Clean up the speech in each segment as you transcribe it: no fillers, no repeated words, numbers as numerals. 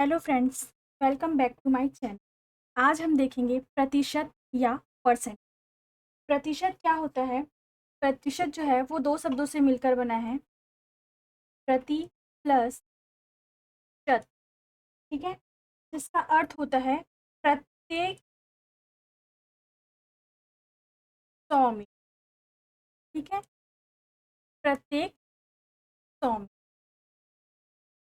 Hello friends, welcome back to my channel. आज हम देखेंगे प्रतिशत या परसेंट। प्रतिशत क्या होता है? प्रतिशत जो है वो दो शब्दों से मिलकर बना है, प्रति प्लस शत। ठीक है, जिसका अर्थ होता है प्रत्येक 100 में। ठीक है, प्रत्येक 100 में।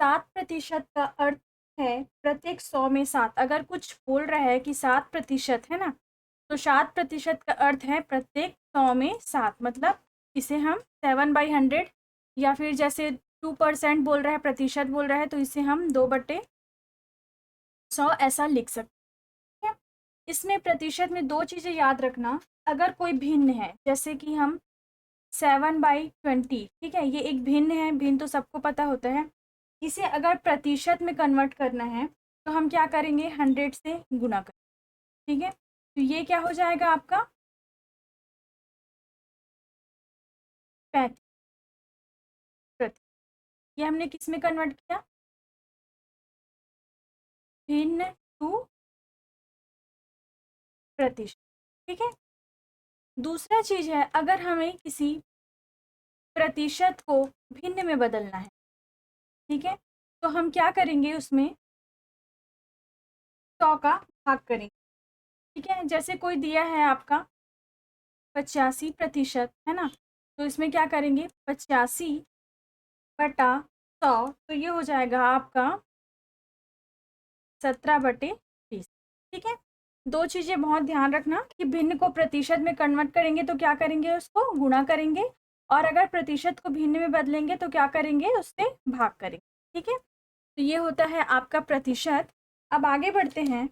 7% का अर्थ है प्रत्येक 100 में 7। अगर कुछ बोल रहा है कि 7% है ना, तो 7% का अर्थ है प्रत्येक 100 में 7। मतलब इसे हम 7/100, या फिर जैसे 2% बोल रहा है, प्रतिशत बोल रहा है, तो इसे हम 2/100 ऐसा लिख सकते हैं। इसमें प्रतिशत में दो चीज़ें याद रखना। अगर कोई भिन्न है, जैसे कि हम 7/20, ठीक है, ये एक भिन्न है। भिन्न तो सबको पता होता है। इसे अगर प्रतिशत में कन्वर्ट करना है तो हम क्या करेंगे, 100 से गुना करें। ठीक है, तो ये क्या हो जाएगा आपका 35%। ये हमने किस में कन्वर्ट किया, भिन्न टू प्रतिशत। ठीक है, दूसरा चीज है, अगर हमें किसी प्रतिशत को भिन्न में बदलना है, ठीक है, तो हम क्या करेंगे, उसमें 100 का भाग करेंगे। ठीक है, जैसे कोई दिया है आपका 85%, है ना, तो इसमें क्या करेंगे, 85/100, तो ये हो जाएगा आपका 17/20। ठीक है, दो चीज़ें बहुत ध्यान रखना कि भिन्न को प्रतिशत में कन्वर्ट करेंगे तो क्या करेंगे, उसको गुणा करेंगे, और अगर प्रतिशत को भिन्न में बदलेंगे तो क्या करेंगे, उससे भाग करेंगे। ठीक है, तो ये होता है आपका प्रतिशत। अब आगे बढ़ते हैं।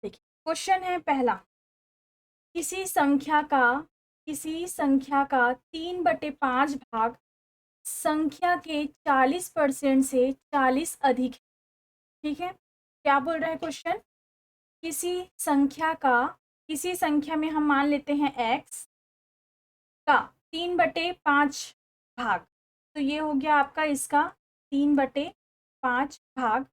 देखिए, क्वेश्चन है पहला, किसी संख्या का 3/5 भाग संख्या के 40% से 40 अधिक है। ठीक है, क्या बोल रहा है क्वेश्चन, किसी संख्या का, किसी संख्या में हम मान लेते हैं x का 3/5 भाग, तो ये हो गया आपका इसका 3/5 भाग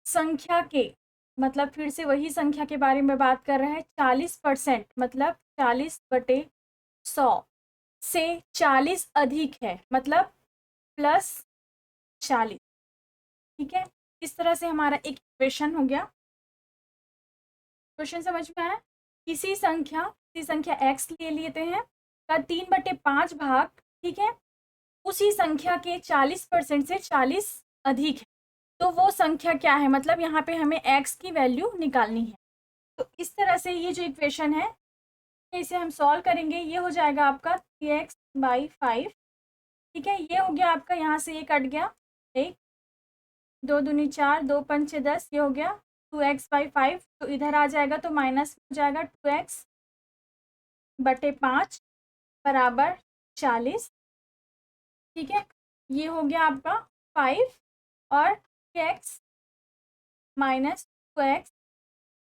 संख्या के, मतलब फिर से वही संख्या के बारे में बात कर रहे हैं, 40%, मतलब 40/100 से 40 अधिक है, मतलब +40। ठीक है, इस तरह से हमारा एक इक्वेशन हो गया। क्वेश्चन समझ में आया? किसी संख्या x ले लेते हैं का 3/5 भाग, ठीक है, उसी संख्या के 40% से 40 अधिक है, तो वो संख्या क्या है, मतलब यहाँ पे हमें x की वैल्यू निकालनी है। तो इस तरह से ये जो इक्वेशन है, इसे हम सॉल्व करेंगे। ये हो जाएगा आपका 3x/5। ठीक है, ये हो गया आपका, यहाँ से ये कट गया, 1 2 दूनी 4, 2 पंचे 10, ये हो गया 2x/5। तो इधर आ जाएगा तो माइनस हो जाएगा 2x/5 बराबर 40। ठीक है, ये हो गया आपका 5, और x minus 2x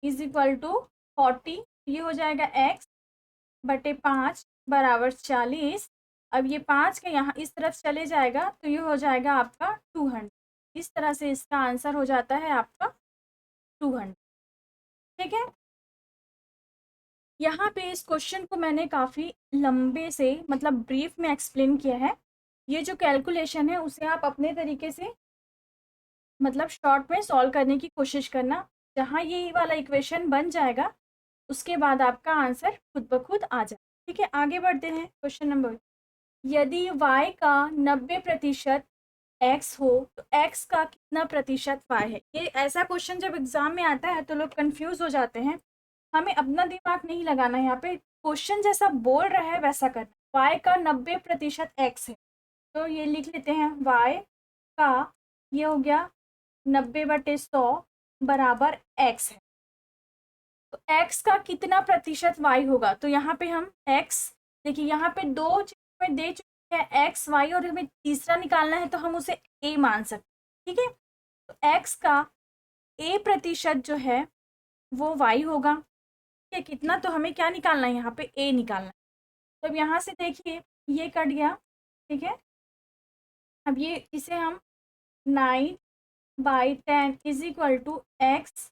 is equal to 40। ये हो जाएगा x/5 बराबर 40। अब ये 5 के यहाँ इस तरफ चले जाएगा तो ये हो जाएगा आपका 200। इस तरह से इसका आंसर हो जाता है आपका 200। ठीक है, यहाँ पे इस क्वेश्चन को मैंने काफ़ी लंबे से, मतलब ब्रीफ में एक्सप्लेन किया है। ये जो कैलकुलेशन है उसे आप अपने तरीके से, मतलब शॉर्ट में सॉल्व करने की कोशिश करना। जहाँ ये वाला इक्वेशन बन जाएगा उसके बाद आपका आंसर खुद ब खुद आ जाए। ठीक है, आगे बढ़ते हैं। क्वेश्चन नंबर, यदि y का 90% x हो तो x का कितना प्रतिशत y है। ये ऐसा क्वेश्चन जब एग्जाम में आता है तो लोग कंफ्यूज हो जाते हैं। हमें अपना दिमाग नहीं लगाना, यहाँ पे क्वेश्चन जैसा बोल रहा है वैसा करना। y का 90% x है, तो ये लिख लेते हैं, y का, ये हो गया 90/100 बराबर x है। तो x का कितना प्रतिशत y होगा, तो यहाँ पे हम x, देखिए यहाँ पे दो चीज में दे चुके हैं, x y, और हमें तीसरा निकालना है तो हम उसे a मान सकते हैं। ठीक है, तो x का a प्रतिशत जो है वो y होगा। ठीक है, कितना, तो हमें क्या निकालना है, यहाँ पे a निकालना है। तो अब यहाँ से देखिए ये कट गया। ठीक है, अब ये इसे हम 9/10 इज इक्वल टू एक्स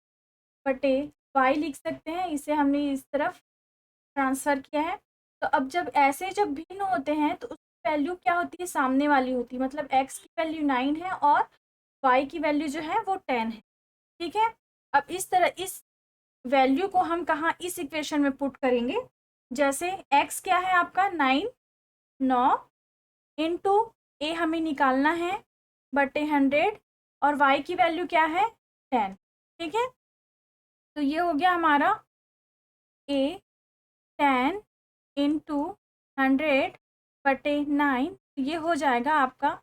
बटे वाई लिख सकते हैं। इसे हमने इस तरफ ट्रांसफ़र किया है। तो अब जब भिन्न होते हैं तो उसकी वैल्यू क्या होती है, सामने वाली होती है। मतलब एक्स की वैल्यू 9 है और वाई की वैल्यू जो है वो 10 है। ठीक है। अब इस तरह इस वैल्यू को हम कहाँ इस इक्वेशन में पुट करेंगे। जैसे एक्स क्या है आपका 9 इंटू ए हमें निकालना है बटे 100 और वाई की वैल्यू क्या है 10। ठीक है। तो ये हो गया हमारा ए 10 इंटू 100/9। ये हो जाएगा आपका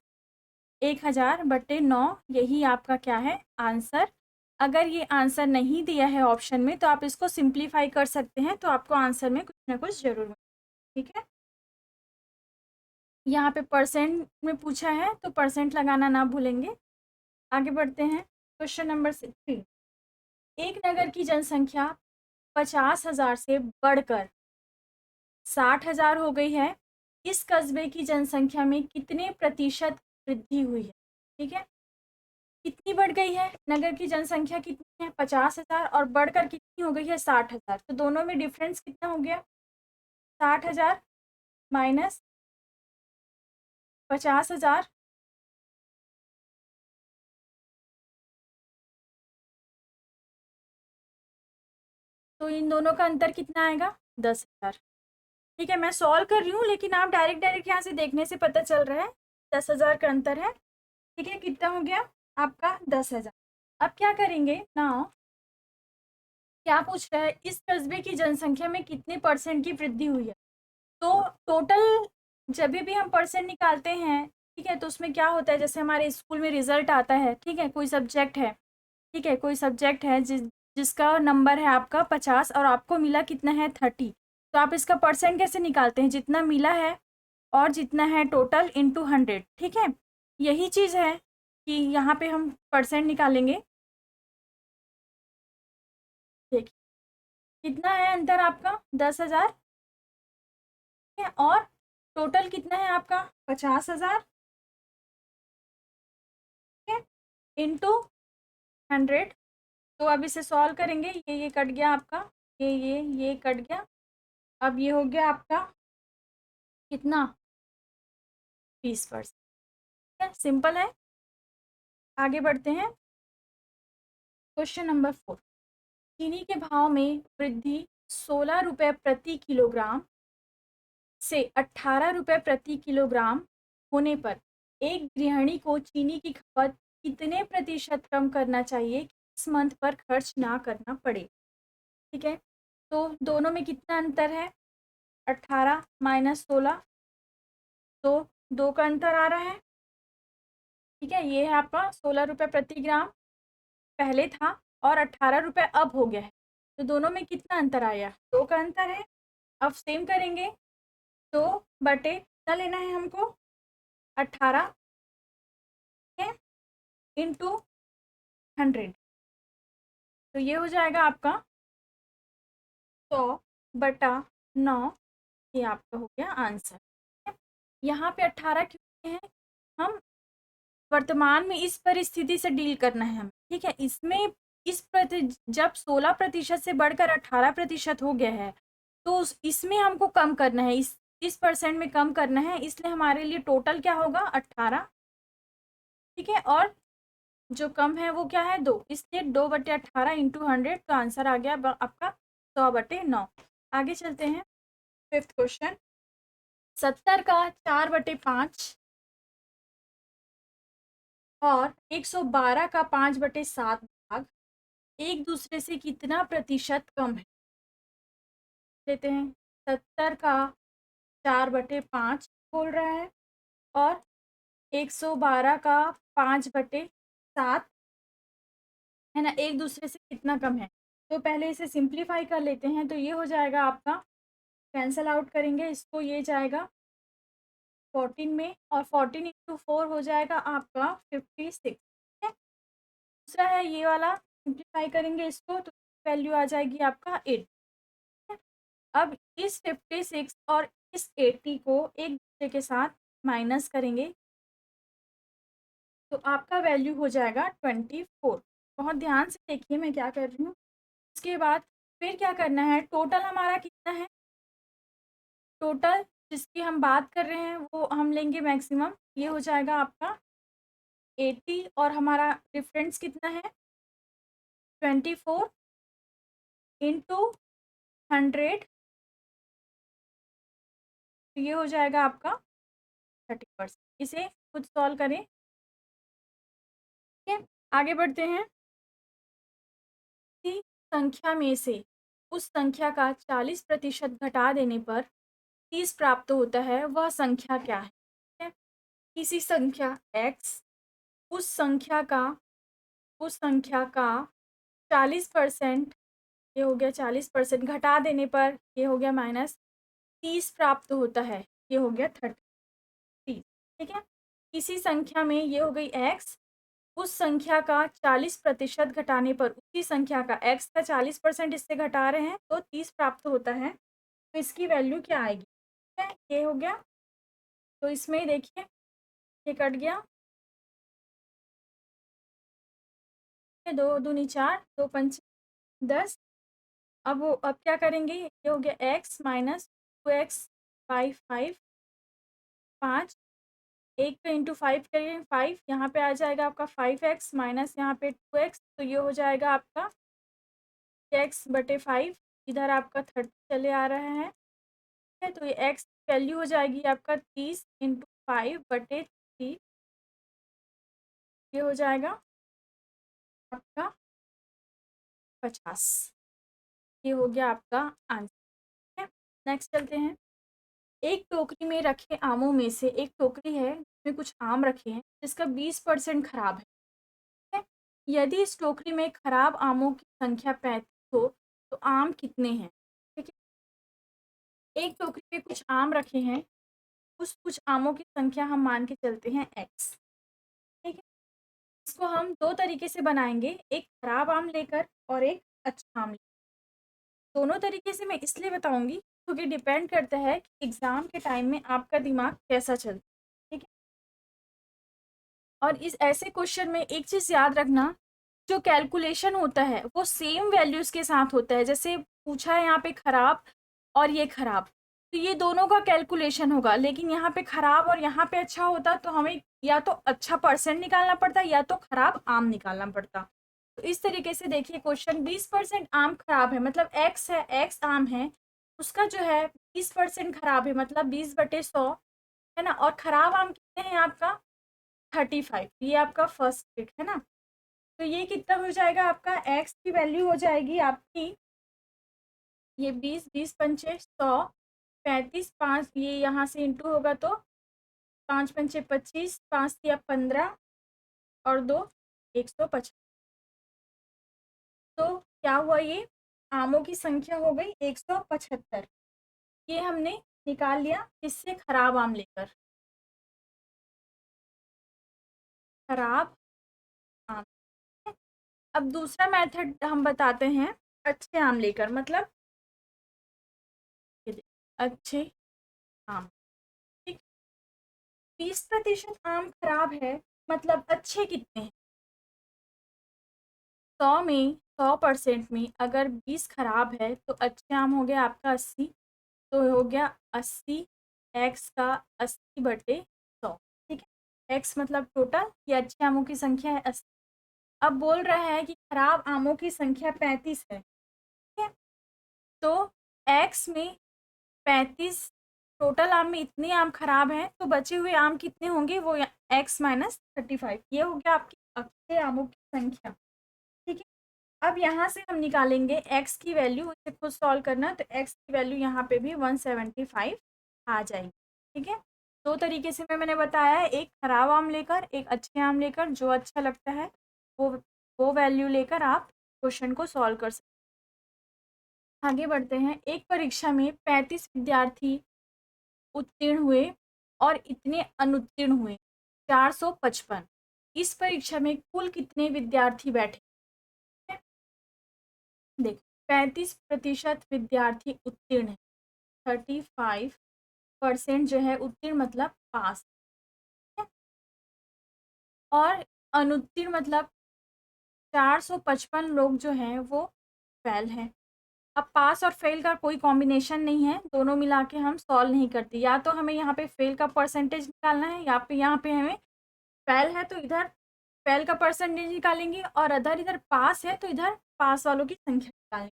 1000/9। यही आपका क्या है आंसर। अगर ये आंसर नहीं दिया है ऑप्शन में तो आप इसको सिंप्लीफाई कर सकते हैं, तो आपको आंसर में कुछ ना कुछ जरूर मिलेगा। ठीक है। यहाँ पे परसेंट में पूछा है तो परसेंट लगाना ना भूलेंगे। आगे बढ़ते हैं। Question number 3। एक नगर की जनसंख्या 50,000 से बढ़कर 60,000 हो गई है। इस कस्बे की जनसंख्या में कितने प्रतिशत वृद्धि हुई है। ठीक है। कितनी बढ़ गई है, नगर की जनसंख्या कितनी है 50,000 और बढ़कर कितनी हो गई है 60,000। तो दोनों में डिफरेंस कितना हो गया, 60,000 माइनस 50,000। तो इन दोनों का अंतर कितना आएगा 10,000। ठीक है, मैं सॉल्व कर रही हूँ लेकिन आप डायरेक्ट डायरेक्ट यहाँ से देखने से पता चल रहा है 10,000 का अंतर है। ठीक है, कितना हो गया आपका 10,000। अब क्या करेंगे ना, क्या पूछ रहा है, इस कस्बे की जनसंख्या में कितने परसेंट की वृद्धि हुई है। तो टोटल जब भी हम परसेंट निकालते हैं, ठीक है, तो उसमें क्या होता है, जैसे हमारे स्कूल में रिजल्ट आता है, ठीक है, कोई सब्जेक्ट है, ठीक है, कोई सब्जेक्ट है जिसका नंबर है आपका 50 और आपको मिला कितना है 30। तो आप इसका परसेंट कैसे निकालते हैं, जितना मिला है और जितना है टोटल इंटू 100। ठीक है, यही चीज़ है कि यहाँ पे हम परसेंट निकालेंगे। देखिए कितना है अंतर आपका 10,000 है और टोटल कितना है आपका 50,000 है इंटू 100। तो अब इसे सॉल्व करेंगे, ये कट गया आपका, ये कट गया। अब ये हो गया आपका कितना 20%। सिंपल है। आगे बढ़ते हैं। Question number 4। चीनी के भाव में वृद्धि 16 रुपये प्रति किलोग्राम से 18 रुपये प्रति किलोग्राम होने पर एक गृहिणी को चीनी की खपत कितने प्रतिशत कम करना चाहिए कि इस मंथ पर खर्च ना करना पड़े। ठीक है, तो दोनों में कितना अंतर है, 18 माइनस 16, तो 2 का अंतर आ रहा है। ठीक है, ये है आपका 16 रुपये प्रति ग्राम पहले था और 18 रुपये अब हो गया है। तो दोनों में कितना अंतर आया, 2 का अंतर है। अब सेम करेंगे, 2 बटे क्या लेना है हमको 18 है इंटू 100। तो ये हो जाएगा आपका 100/9। ये आपका हो गया आंसर। ठीक है? यहाँ पे 18 क्यों है, हम वर्तमान में इस परिस्थिति से डील करना है हमें। ठीक है, इसमें जब 16% से बढ़कर 18% हो गया है तो इसमें हमको कम करना है, इस परसेंट में कम करना है, इसलिए हमारे लिए टोटल क्या होगा 18। ठीक है, और जो कम है वो क्या है 2, इसलिए 2/18 इंटू 100। तो आंसर आ गया आपका 100/9। आगे चलते हैं। 5th question. 70 का 4/5 और 112 का 5/7 भाग एक दूसरे से कितना प्रतिशत कम है। लेते हैं, 70 का 4/5 बोल रहा है और 112 का 5/7 है ना, एक दूसरे से कितना कम है। तो पहले इसे सिंप्लीफाई कर लेते हैं। तो ये हो जाएगा आपका, कैंसल आउट करेंगे इसको, ये जाएगा 14 में और 14 इंटू 4 हो जाएगा आपका 56। है। दूसरा है ये वाला, सिंप्लीफाई करेंगे इसको तो वैल्यू आ जाएगी आपका 8। अब इस 56 और इस 80 को एक दूसरे के साथ माइनस करेंगे। तो आपका वैल्यू हो जाएगा 24। बहुत ध्यान से देखिए मैं क्या कर रही हूँ। उसके बाद फिर क्या करना है, टोटल हमारा कितना है, टोटल जिसकी हम बात कर रहे हैं वो हम लेंगे मैक्सिमम, ये हो जाएगा आपका 80 और हमारा डिफरेंस कितना है 24 इंटू 100, तो ये हो जाएगा आपका 30%। इसे खुद सॉल्व करें। ठीक है, आगे बढ़ते हैं। किसी संख्या में से उस संख्या का 40% घटा देने पर 30 प्राप्त होता है, वह संख्या क्या है। ठीक है? किसी संख्या x उस संख्या का 40%, ये हो गया 40%, घटा देने पर ये हो गया -30 प्राप्त होता है, ये हो गया 30। ठीक है, किसी संख्या में ये हो गई x, उस संख्या का 40% घटाने पर उसी संख्या का x का 40% इससे घटा रहे हैं तो 30 प्राप्त होता है, तो इसकी वैल्यू क्या आएगी। ठीक है, ये हो गया। तो इसमें देखिए ये कट गया, 2 दूनी 4, 2 पंच 10। अब क्या करेंगे, ये हो गया x माइनस 2x बाई 5, 5, एक पे इंटू 5 करिए 5, यहाँ पे आ जाएगा आपका 5x माइनस यहाँ पे 2x, तो ये हो जाएगा आपका x/5, इधर आपका 30 चले आ रहा है। ठीक है, तो ये x वैल्यू हो जाएगी आपका 30 इंटू 5/3, ये हो जाएगा आपका 50। ये हो गया आपका आंसर। ठीक है, नेक्स्ट चलते हैं। एक टोकरी में रखे आमों में से एक टोकरी है जिसमें कुछ आम रखे हैं जिसका 20% खराब है। ठीक है, यदि इस टोकरी में खराब आमों की संख्या 35 हो तो आम कितने हैं। ठीक है, एक टोकरी में कुछ आम रखे हैं, उस कुछ आमों की संख्या हम मान के चलते हैं x। ठीक है, इसको हम दो तरीके से बनाएंगे, एक खराब आम लेकर और एक अच्छा आम लेकर। दोनों तरीके से मैं इसलिए बताऊंगी क्योंकि डिपेंड करता है कि एग्जाम के टाइम में आपका दिमाग कैसा चलता है। ठीक है, और इस ऐसे क्वेश्चन में एक चीज़ याद रखना, जो कैलकुलेशन होता है वो सेम वैल्यूज़ के साथ होता है। जैसे पूछा है यहाँ पे खराब और ये खराब, तो ये दोनों का कैलकुलेशन होगा, लेकिन यहाँ पे खराब और यहाँ पे अच्छा होता तो हमें या तो अच्छा परसेंट निकालना पड़ता या तो खराब आम निकालना पड़ता। तो इस तरीके से देखिए क्वेश्चन, 20% आम खराब है मतलब एक्स है, एक्स आम है, उसका जो है 20% खराब है मतलब 20/100 है ना, और खराब आम कितने हैं आपका 35, ये आपका फर्स्ट बिट है ना। तो ये कितना हो जाएगा आपका, एक्स की वैल्यू हो जाएगी आपकी, ये 20, 20 पंचे 100, 35, 5 ये यहाँ से इंटू होगा तो 5 पंचे 25, 5 या 15 और 2 150। तो क्या हुआ, ये आमों की संख्या हो गई 175। ये हमने निकाल लिया इससे खराब आम लेकर, खराब आम। अब दूसरा मेथड हम बताते हैं अच्छे आम लेकर, मतलब ये अच्छे आम। ठीक, 20% आम खराब है मतलब अच्छे कितने हैं, 100% में अगर 20 खराब है तो अच्छे आम हो गया आपका 80, तो हो गया 80 एक्स का 80/100। ठीक है, एक्स मतलब टोटल, ये अच्छे आमों की संख्या है 80। अब बोल रहा है कि खराब आमों की संख्या 35 है। ठीक है, तो एक्स में 35, टोटल आम में इतने आम खराब हैं तो बचे हुए आम कितने होंगे, वो एक्स माइनस 35, ये हो गया आपकी अच्छे आमों की संख्या। ठीक है, अब यहाँ से हम निकालेंगे x की वैल्यू, इसे खुद सॉल्व करना, तो x की वैल्यू यहाँ पे भी 175 आ जाएगी। ठीक है, दो तरीके से मैंने बताया है, एक खराब आम लेकर, एक अच्छे आम लेकर, जो अच्छा लगता है वो वो वैल्यू लेकर आप क्वेश्चन को सॉल्व कर सकते हैं। आगे बढ़ते हैं। एक परीक्षा में 35 विद्यार्थी उत्तीर्ण हुए और इतने अनुत्तीर्ण हुए 455। इस परीक्षा में कुल कितने विद्यार्थी बैठे। देख, 35% विद्यार्थी उत्तीर्ण है, 35% जो है उत्तीर्ण मतलब पास है। और अनुत्तीर्ण मतलब 455 लोग जो हैं वो फेल हैं। अब पास और फेल का कोई कॉम्बिनेशन नहीं है, दोनों मिला के हम सॉल्व नहीं करते। या तो हमें यहाँ पे फेल का परसेंटेज निकालना है, या फिर यहाँ पे हमें फेल है तो इधर फेल का परसेंटेज निकालेंगे, और अदर इधर पास है तो इधर पास वालों की संख्या निकालेंगे।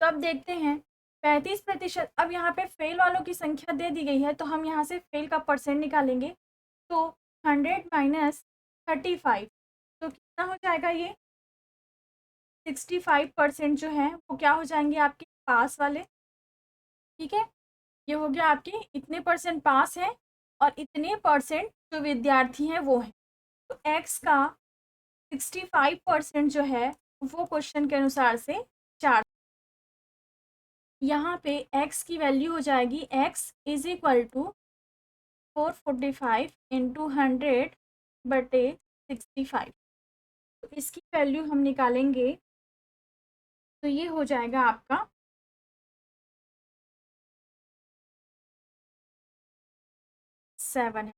तो अब देखते हैं 35%। अब यहाँ पे फेल वालों की संख्या दे दी गई है, तो हम यहाँ से फेल का परसेंट निकालेंगे। तो 100 माइनस 35, तो कितना हो जाएगा ये 65% जो है वो क्या हो जाएंगे आपके पास वाले। ठीक है, ये हो गया आपके इतने परसेंट पास है और इतने परसेंट जो विद्यार्थी हैं वो हैं। तो एक्स का 65% जो है वो क्वेश्चन के अनुसार से 4। यहाँ पे x की वैल्यू हो जाएगी x is equal to 445 into 100/65। तो इसकी वैल्यू हम निकालेंगे तो ये हो जाएगा आपका 7।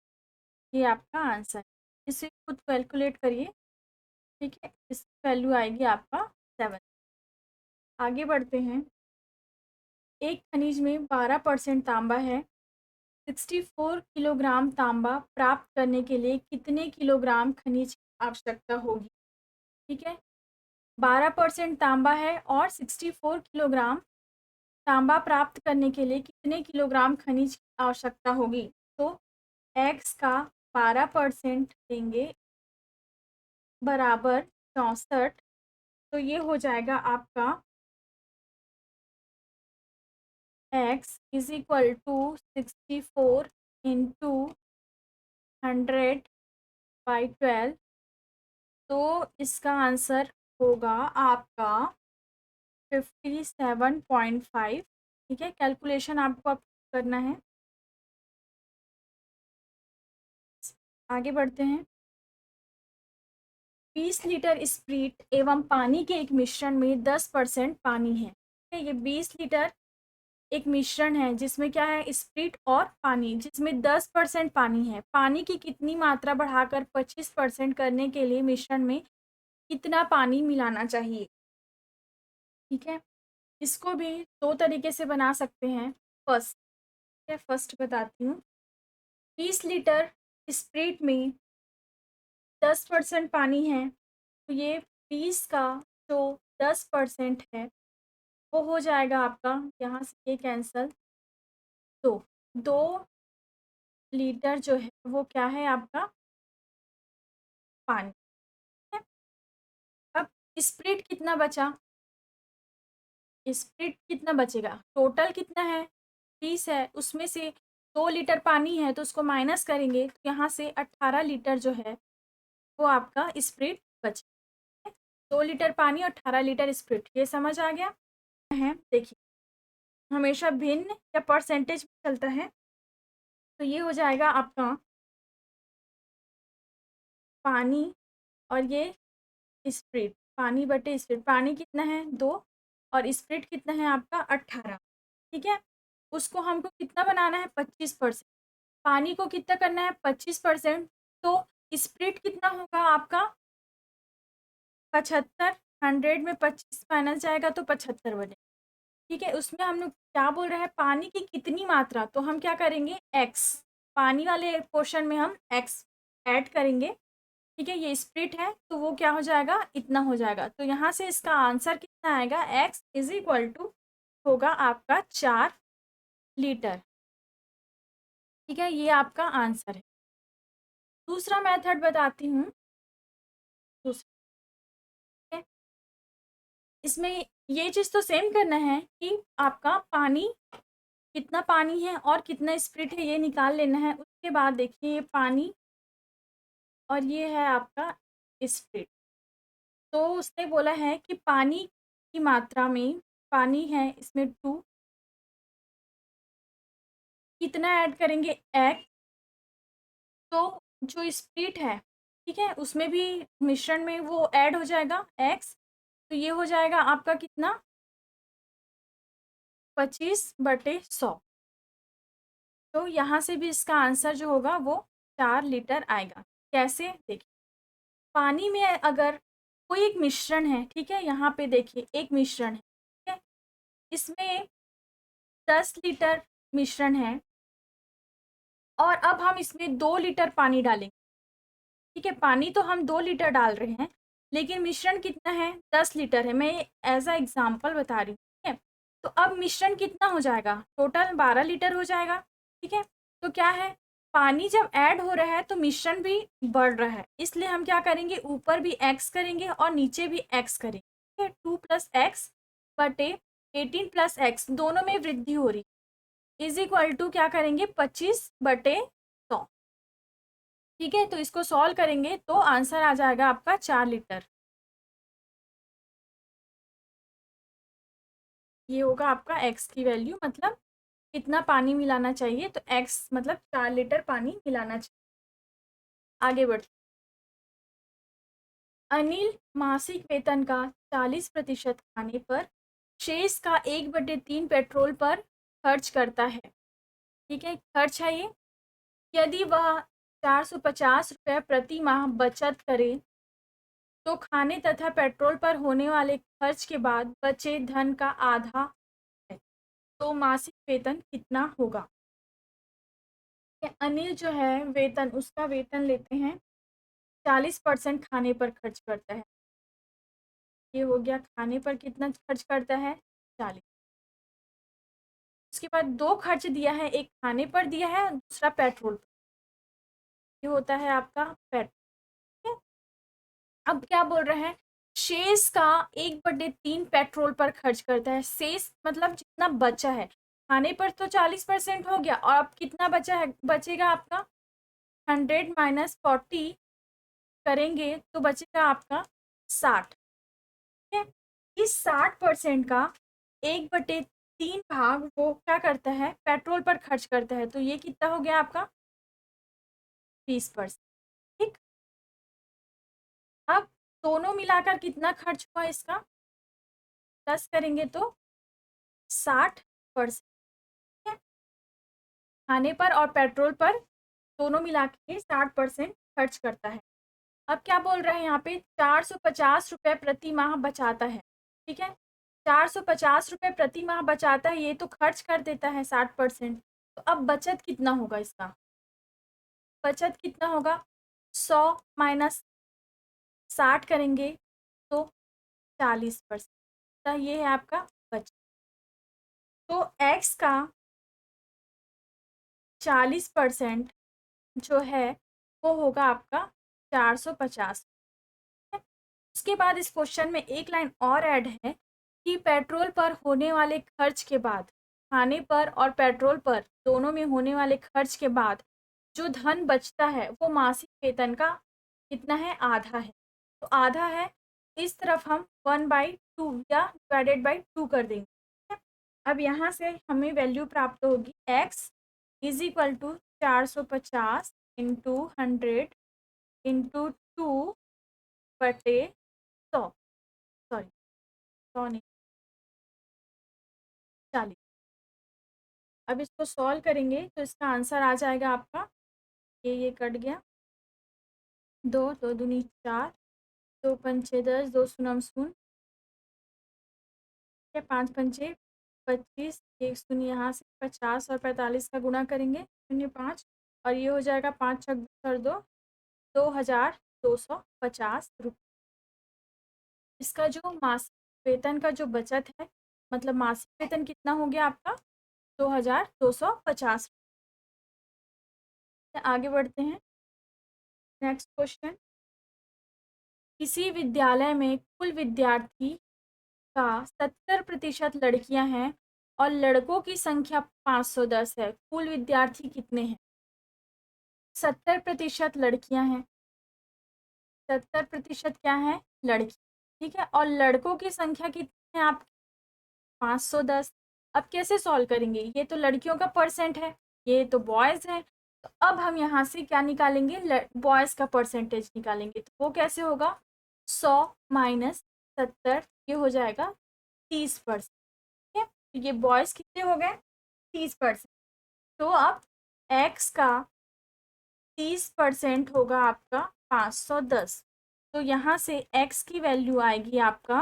ये आपका आंसर है। इसे खुद कैलकुलेट करिए। ठीक है, इसकी वैल्यू आएगी आपका 7। आगे बढ़ते हैं। एक खनिज में 12% तांबा है। 64 किलोग्राम तांबा प्राप्त करने के लिए कितने किलोग्राम खनिज की आवश्यकता होगी। ठीक है, 12% तांबा है और 64 किलोग्राम तांबा प्राप्त करने के लिए कितने किलोग्राम खनिज की आवश्यकता होगी। तो एक्स का 12% देंगे बराबर 64। तो ये हो जाएगा आपका x is equal to 64 into 100/12। तो इसका आंसर होगा आपका 57.5। ठीक है, कैलकुलेशन आपको अब करना है। आगे बढ़ते हैं। 20 लीटर स्प्रिट एवं पानी के एक मिश्रण में 10% पानी है। ठीक है, ये 20 लीटर एक मिश्रण है जिसमें क्या है स्प्रिट और पानी, जिसमें 10% पानी है। पानी की कितनी मात्रा बढ़ाकर 25% करने के लिए मिश्रण में कितना पानी मिलाना चाहिए। ठीक है, इसको भी दो तरीके से बना सकते हैं। फर्स्ट, मैं फर्स्ट बताती हूँ। 20 लीटर स्प्रिट में 10% पानी है, तो ये 20 का जो 10% है वो हो जाएगा आपका, यहाँ से ये कैंसल, 2। 2 लीटर जो है वो क्या है आपका पानी। ठीक है, अब स्प्रिट कितना बचा, स्प्रिट कितना बचेगा, टोटल कितना है 20 है, उसमें से 2 लीटर पानी है तो उसको माइनस करेंगे तो यहाँ से 18 लीटर जो है वो आपका स्प्रिट बचे। 2 लीटर पानी और 18 लीटर स्प्रिट, ये समझ आ गया है। देखिए, हमेशा भिन्न या परसेंटेज में चलता है, तो ये हो जाएगा आपका पानी और ये स्प्रिट, पानी बटे स्प्रिट। पानी कितना है 2 और स्प्रिट कितना है आपका 18। ठीक है, उसको हमको कितना बनाना है 25%। पानी को कितना करना है 25%, तो स्प्रिट कितना होगा आपका 75। 100 में 25 माइनस जाएगा तो 75 बने। ठीक है, उसमें हम लोग क्या बोल रहे हैं पानी की कितनी मात्रा, तो हम क्या करेंगे एक्स, पानी वाले पोर्शन में हम एक्स ऐड करेंगे। ठीक है, ये स्प्लिट है तो वो क्या हो जाएगा इतना हो जाएगा। तो यहाँ से इसका आंसर कितना आएगा, एक्स इज इक्वल टू होगा आपका 4 लीटर। ठीक है, ये आपका आंसर है। दूसरा मेथड बताती हूँ। दूसरा, ठीक है, इसमें ये चीज़ तो सेम करना है कि आपका पानी कितना पानी है और कितना स्प्रिट है ये निकाल लेना है। उसके बाद देखिए ये पानी और ये है आपका स्प्रिट। तो उसने बोला है कि पानी की मात्रा में, पानी है इसमें 2, कितना ऐड करेंगे एक्स, तो जो स्प्रिट है ठीक है उसमें भी मिश्रण में वो ऐड हो जाएगा एक्स। तो ये हो जाएगा आपका कितना 25/100। तो यहाँ से भी इसका आंसर जो होगा वो 4 लीटर आएगा। कैसे देखिए, पानी में अगर कोई एक मिश्रण है, ठीक है, यहाँ पे देखिए एक मिश्रण है, ठीक है, इसमें 10 लीटर मिश्रण है और अब हम इसमें 2 लीटर पानी डालेंगे, ठीक है। पानी तो हम 2 लीटर डाल रहे हैं, लेकिन मिश्रण कितना है, 10 लीटर है। मैं एज अ एग्जाम्पल बता रही हूँ, ठीक है। तो अब मिश्रण कितना हो जाएगा, टोटल 12 लीटर हो जाएगा, ठीक है। तो क्या है, पानी जब ऐड हो रहा है तो मिश्रण भी बढ़ रहा है, इसलिए हम क्या करेंगे, ऊपर भी एक्स करेंगे और नीचे भी एक्स करेंगे, ठीक है। 2 प्लस एक्स बटे 18 प्लस एक्स, दोनों में वृद्धि हो रही, इज इक्वल टू क्या करेंगे, 25 बटे 100, ठीक है। तो इसको सॉल्व करेंगे तो आंसर आ जाएगा आपका 4 लीटर। ये होगा आपका एक्स की वैल्यू, मतलब कितना पानी मिलाना चाहिए, तो एक्स मतलब 4 लीटर पानी मिलाना चाहिए। आगे बढ़ते, अनिल मासिक वेतन का 40% खाने पर शेष का 1/3 पेट्रोल पर खर्च करता है, ठीक है, खर्च है ये। यदि वह 450 रुपये प्रति माह बचत करे तो खाने तथा पेट्रोल पर होने वाले खर्च के बाद बचे धन का आधा है, तो मासिक वेतन कितना होगा। अनिल जो है वेतन, उसका वेतन लेते हैं, 40% खाने पर खर्च करता है, ये हो गया खाने पर कितना खर्च करता है, 40। उसके बाद दो खर्च दिया है, एक खाने पर दिया है, दूसरा पेट्रोल पर, ये होता है आपका पेट्रोल। अब क्या बोल रहे हैं, शेष का 1/3 पेट्रोल पर खर्च करता है। शेष मतलब जितना बचा है, खाने पर तो 40% हो गया, और अब कितना बचा है, बचेगा आपका 100 माइनस 40 करेंगे तो बचेगा आपका 60, ठीक है। इस 60% का 1/3 भाग वो क्या करता है, पेट्रोल पर खर्च करता है, तो ये कितना हो गया आपका 20%, ठीक। अब दोनों मिलाकर कितना खर्च हुआ इसका, प्लस करेंगे तो 60%, खाने पर और पेट्रोल पर दोनों मिला के 60% खर्च करता है। अब क्या बोल रहे हैं यहाँ पे, 450 रुपये प्रति माह बचाता है, ठीक है। 450 रुपये प्रति माह बचाता है, ये तो खर्च कर देता है 60%। तो अब बचत कितना होगा इसका, बचत कितना होगा, 100 माइनस 60 करेंगे तो 40%, तो ये है आपका बचत। तो एक्स का 40% जो है वो होगा आपका 450, है। उसके बाद इस क्वेश्चन में एक लाइन और ऐड है कि पेट्रोल पर होने वाले खर्च के बाद, खाने पर और पेट्रोल पर दोनों में होने वाले खर्च के बाद जो धन बचता है वो मासिक वेतन का कितना है, आधा है। तो आधा है, इस तरफ हम 1/2 या डिवाइडेड बाई 2 कर देंगे, ठीक है? अब यहाँ से हमें वैल्यू प्राप्त होगी, x is equal to 450 into 100 into 2/100, sorry 100 नहीं, 40। अब इसको सॉल्व करेंगे तो इसका आंसर आ जाएगा आपका, ये कट गया, 2 2 दूनी 4, 2 पंचे 10, 2 शून्यम शून्य, 5 पंचे 25, 1 शून्य यहाँ से 50 और 45 का गुणा करेंगे 0.5, और ये हो जाएगा 5 छक और 2, 2250 रुपये। इसका जो मासिक वेतन का जो बचत है, मतलब मासिक वेतन कितना हो गया आपका, 2250। आगे बढ़ते हैं, नेक्स्ट क्वेश्चन, किसी विद्यालय में कुल विद्यार्थी का 70% लड़कियां हैं और लड़कों की संख्या 510 है, कुल विद्यार्थी कितने हैं, 70% लड़कियां हैं, 70% क्या है, लड़की, ठीक है, और लड़कों की संख्या कितनी है आप, 510। अब कैसे सॉल्व करेंगे, ये तो लड़कियों का परसेंट है, ये तो बॉयज़ है, तो अब हम यहाँ से क्या निकालेंगे, बॉयज़ का परसेंटेज निकालेंगे, तो वो कैसे होगा, 100 माइनस 70, ये हो जाएगा 30%, ठीक है। तो ये बॉयज़ कितने हो गए, 30%। तो अब एक्स का 30% होगा आपका 510, तो यहाँ से x की वैल्यू आएगी आपका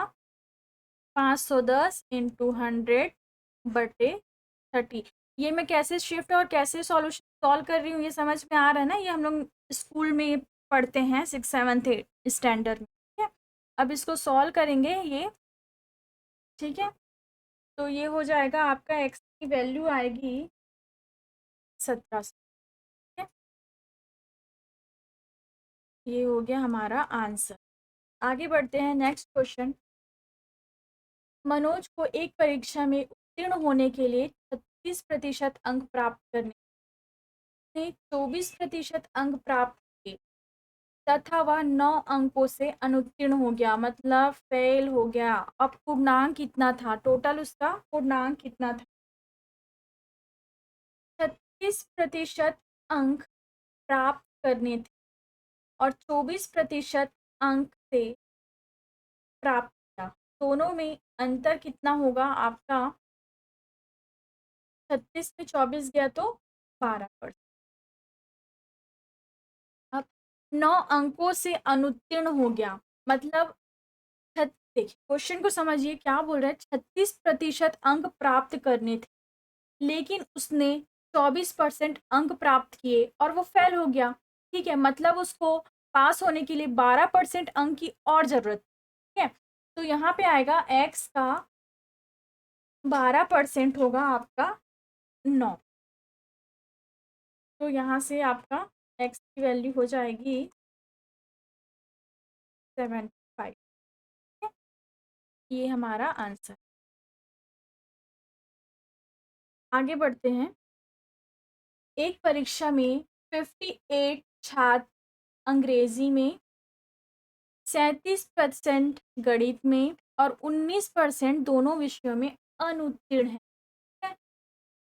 510 इंटू 100/30। ये मैं कैसे शिफ्ट और कैसे सॉल्व कर रही हूँ, ये समझ में आ रहा है ना? ये हम लोग स्कूल में पढ़ते हैं 6th 7th स्टैंडर्ड में, ठीक है? अब इसको सॉल्व करेंगे ये, ठीक है? तो ये हो जाएगा आपका x की वैल्यू आएगी 1700, ठीक है? ये हो गया हमारा आंसर। आगे बढ़ते हैं नेक्स्ट क्वेश्चन। मनोज को एक परीक्षा में उत्तीर्ण होने के लिए 36% अंक प्राप्त करने ने 24% अंक प्राप्त किए तथा वह 9 अंकों से अनुत्तीर्ण हो गया, मतलब फेल हो गया। अब पूर्णांक कितना था? टोटल उसका पूर्णांक कितना था? 36% अंक प्राप्त करने थे और 24% अंक से प्राप्त किया। दोनों में अंतर कितना होगा आपका? 36 में 24 गया तो 12%। अब 9 अंकों से अनुत्तीर्ण हो गया, मतलब देखिए क्वेश्चन को समझिए क्या बोल रहा है। 36% अंक प्राप्त करने थे लेकिन उसने 24% अंक प्राप्त किए और वो फेल हो गया, ठीक है? मतलब उसको पास होने के लिए 12% अंक की और जरूरत, ठीक है? तो यहाँ पे आएगा x का 12% होगा आपका 9। तो यहाँ से आपका x की वैल्यू हो जाएगी 75, ठीक है? ये हमारा आंसर। आगे बढ़ते हैं। एक परीक्षा में 58 छात्र अंग्रेजी में, 37% गणित में और 19% दोनों विषयों में अनुत्तीर्ण है।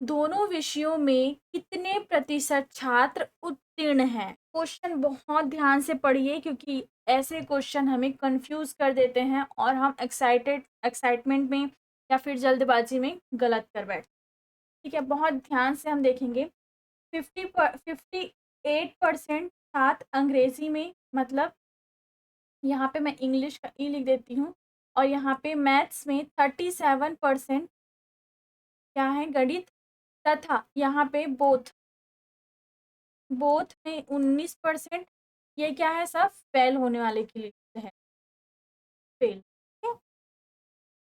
दोनों विषयों में कितने प्रतिशत छात्र उत्तीर्ण हैं? क्वेश्चन बहुत ध्यान से पढ़िए क्योंकि ऐसे क्वेश्चन हमें कंफ्यूज कर देते हैं और हम एक्साइटमेंट में या फिर जल्दबाजी में गलत कर बैठते, ठीक है? बहुत ध्यान से हम देखेंगे। 58% छात्र अंग्रेजी में, मतलब यहाँ पे मैं इंग्लिश का ई लिख देती हूँ, और यहाँ पे मैथ्स में 37% क्या है? गणित, तथा यहाँ पे बोथ में 19%। ये क्या है? सब फेल होने वाले के लिए है, फेल।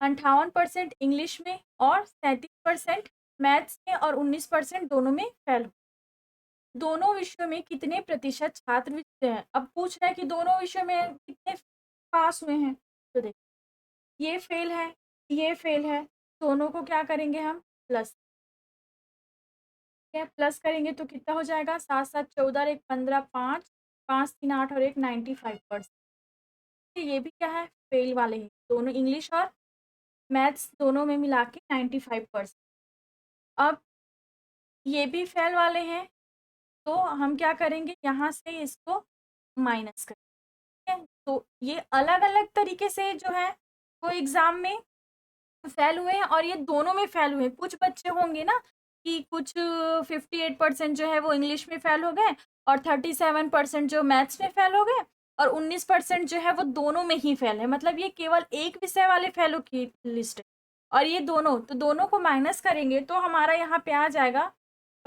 58% इंग्लिश में और 37% मैथ्स में और 19% दोनों में फेल। दोनों विषयों में कितने प्रतिशत छात्र विचलित हैं? अब पूछ रहा है कि दोनों विषयों में कितने पास हुए हैं। तो देखिए ये फेल है, ये फेल है, दोनों को क्या करेंगे हम? प्लस, क्या प्लस करेंगे तो कितना हो जाएगा? 7 7 14 1 15 5 5 3 8 और 1 95%। ये भी क्या है? फेल वाले हैं दोनों, इंग्लिश और मैथ्स दोनों में मिला के 95%। अब ये भी फेल वाले हैं तो हम क्या करेंगे? यहाँ से इसको माइनस करेंगे, ठीक है? तो ये अलग अलग तरीके से जो है वो एग्जाम में फेल हुए हैं और ये दोनों में फेल हुए हैं। कुछ बच्चे होंगे ना कि कुछ 58% जो है वो इंग्लिश में फेल हो गए और 37% जो मैथ्स में फेल हो गए और 19% जो है वो दोनों में ही फेल है। मतलब ये केवल एक विषय वाले फेलों की लिस्ट है और ये दोनों, तो दोनों को माइनस करेंगे तो हमारा यहाँ पे आ जाएगा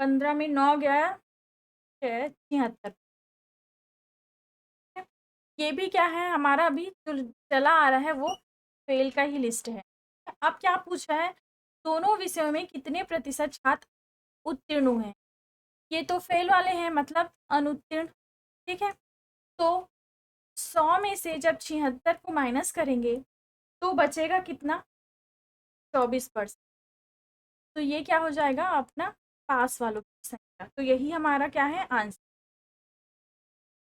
15 में 9 गया 76। ये भी क्या है? हमारा अभी जो चला आ रहा है वो फेल का ही लिस्ट है। अब क्या पूछा है? दोनों विषयों में कितने प्रतिशत छात्र उत्तीर्ण हुए हैं? ये तो फेल वाले हैं, मतलब अनुत्तीर्ण, ठीक है? तो 100 में से जब 76 को माइनस करेंगे तो बचेगा कितना? 24%। तो ये क्या हो जाएगा? अपना पास वालों की संख्या। तो यही हमारा क्या है? आंसर।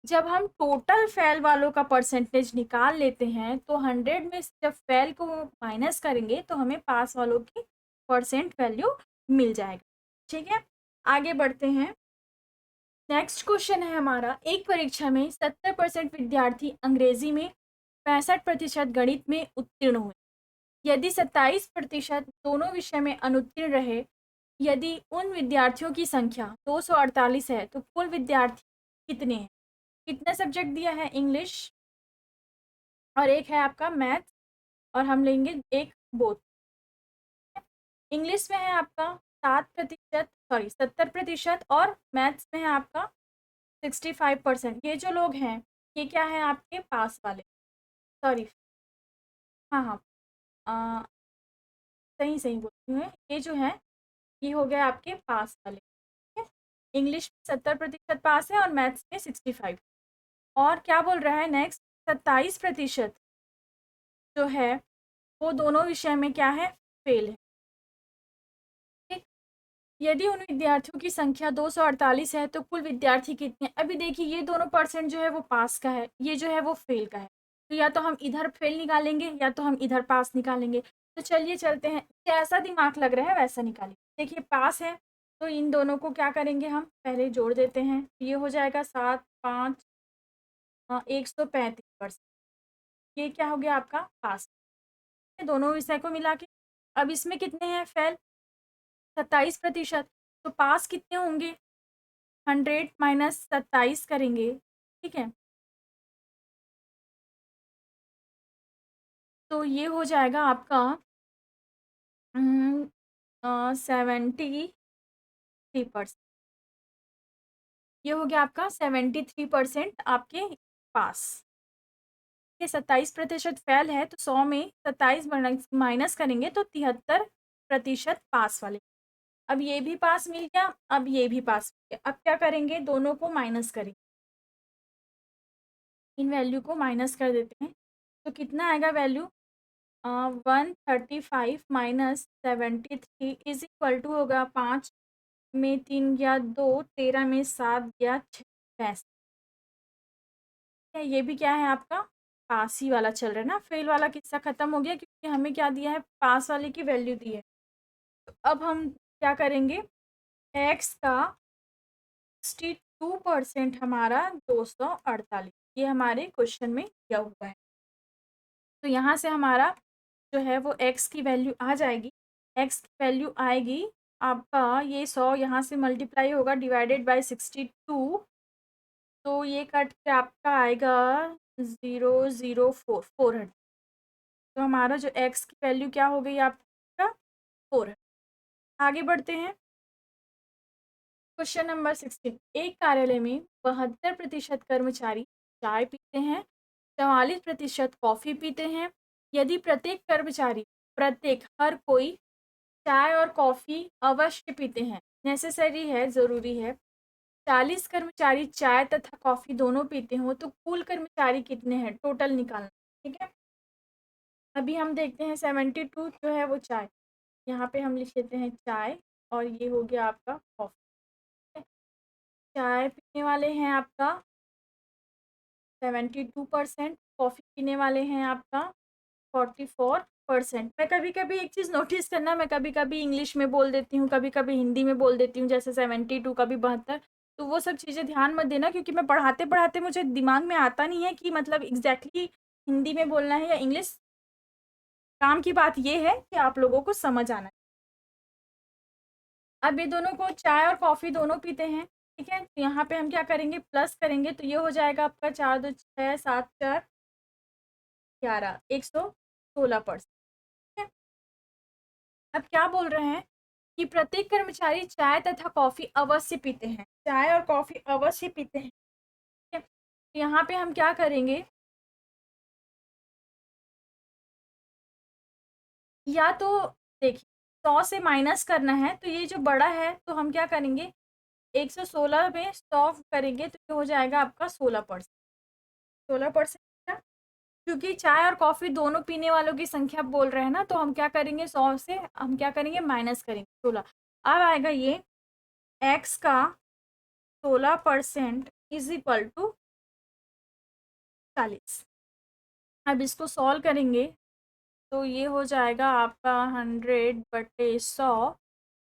जब हम टोटल फेल वालों का परसेंटेज निकाल लेते हैं तो 100 में से जब फेल को माइनस करेंगे तो हमें पास वालों की परसेंट वैल्यू मिल जाएगा, ठीक है? आगे बढ़ते हैं। नेक्स्ट क्वेश्चन है हमारा, एक परीक्षा में 70% विद्यार्थी अंग्रेजी में, 65% गणित में उत्तीर्ण हुए। यदि 27% दोनों विषय में अनुत्तीर्ण रहे, यदि उन विद्यार्थियों की संख्या 248 है तो कुल विद्यार्थी कितने हैं? कितने सब्जेक्ट दिया है? इंग्लिश, और एक है आपका मैथ्स, और हम लेंगे एक बोथ। इंग्लिश में है आपका 7%, सॉरी 70%, और मैथ्स में है आपका 65%। ये जो लोग हैं, ये क्या है आपके पास वाले, सॉरी, हाँ हाँ, अ, सही सही बोलती हूँ, ये जो है ये हो गया आपके पास वाले, ठीक है। इंग्लिश में 70% पास है और मैथ्स में 65। और क्या बोल रहा है नेक्स्ट, 27% जो है वो दोनों विषय में क्या है, फेल है। ठीक? यदि उन विद्यार्थियों की संख्या 248 है तो कुल विद्यार्थी कितने, अभी देखिए ये दोनों परसेंट जो है वो पास का है, ये जो है वो फेल का है। तो या तो हम इधर फेल निकालेंगे या तो हम इधर पास निकालेंगे। तो चलिए चलते हैं, जैसा दिमाग लग रहा है वैसा निकालिए। देखिए पास है तो इन दोनों को क्या करेंगे, हम पहले जोड़ देते हैं, ये हो जाएगा 7, 5, 135%। ये क्या हो गया आपका पास, दोनों विषय को मिला के। अब इसमें कितने हैं फेल, 27%। तो पास कितने होंगे, 100 - 27 करेंगे, ठीक है। तो ये हो जाएगा आपका 73%। ये हो गया आपका 73% आपके पास। ये 27% फेल है, तो 100 में 27 माइनस करेंगे तो 73% पास वाले। अब ये भी पास मिल गया, अब ये भी पास मिल गया। अब क्या करेंगे, दोनों को माइनस करेंगे, इन वैल्यू को माइनस कर देते हैं। तो कितना आएगा value, 135 minus 73 is equal to होगा, 5 में 3 गया 2, 13 में 7 गया 65। ये भी क्या है आपका पास ही वाला चल रहा है ना, फेल वाला किस्सा खत्म हो गया, क्योंकि हमें क्या दिया है, पास वाले की वैल्यू दी है। तो अब हम क्या करेंगे, एक्स का 62% हमारा 248, ये हमारे क्वेश्चन में दिया हुआ है। तो यहाँ से हमारा जो है वो एक्स की वैल्यू आ जाएगी, एक्स की वैल्यू आएगी आपका, ये 100 यहाँ से मल्टीप्लाई होगा डिवाइडेड बाय 62, तो ये कट के आपका आएगा 004, 400। तो हमारा जो एक्स की वैल्यू क्या हो गई आपका, 400। आगे बढ़ते हैं, क्वेश्चन नंबर 16। एक कार्यालय में 72% कर्मचारी चाय पीते हैं, 44% कॉफ़ी पीते हैं। यदि प्रत्येक कर्मचारी, प्रत्येक हर कोई चाय और कॉफ़ी अवश्य पीते हैं, नेसेसरी है, ज़रूरी है, 40 कर्मचारी चाय तथा कॉफ़ी दोनों पीते हों, तो कुल कर्मचारी कितने हैं, टोटल निकालना, ठीक है। अभी हम देखते हैं 72 जो है वो चाय, यहाँ पे हम लिख लेते हैं चाय, और ये हो गया आपका कॉफ़ी। चाय पीने वाले हैं आपका 72%, कॉफ़ी पीने वाले हैं आपका 44%। मैं कभी-कभी एक चीज़ नोटिस करना, मैं कभी-कभी इंग्लिश में बोल देती हूँ, कभी-कभी हिंदी में बोल देती हूँ, जैसे 72 कभी 72, तो वो सब चीज़ें ध्यान मत देना, क्योंकि मैं पढ़ाते-पढ़ाते मुझे दिमाग में आता नहीं है कि मतलब एग्ज़ैक्टली हिंदी में बोलना है या इंग्लिश। काम की बात ये है कि आप लोगों को समझ आना है। अब ये दोनों को चाय और कॉफ़ी दोनों पीते हैं, ठीक है। तो यहाँ पे हम क्या करेंगे, प्लस करेंगे, तो ये हो जाएगा आपका 4 2 6 7 4 11, 116%, ठीक है। अब क्या बोल रहे हैं कि प्रत्येक कर्मचारी चाय तथा कॉफ़ी अवश्य पीते हैं, चाय और कॉफ़ी अवश्य पीते हैं, ठीक है। तो यहाँ पे हम क्या करेंगे, या तो देखिए 100 से माइनस करना है, तो ये जो बड़ा है तो हम क्या करेंगे, 116 में 100 करेंगे तो ये हो जाएगा आपका 16%। 16%, क्योंकि चाय और कॉफ़ी दोनों पीने वालों की संख्या बोल रहे हैं ना, तो हम क्या करेंगे, 100 से हम क्या करेंगे, माइनस करेंगे 16। अब आएगा ये एक्स का 16% इज इक्वल टू 40। अब इसको सॉल्व करेंगे तो ये हो जाएगा आपका 100/100,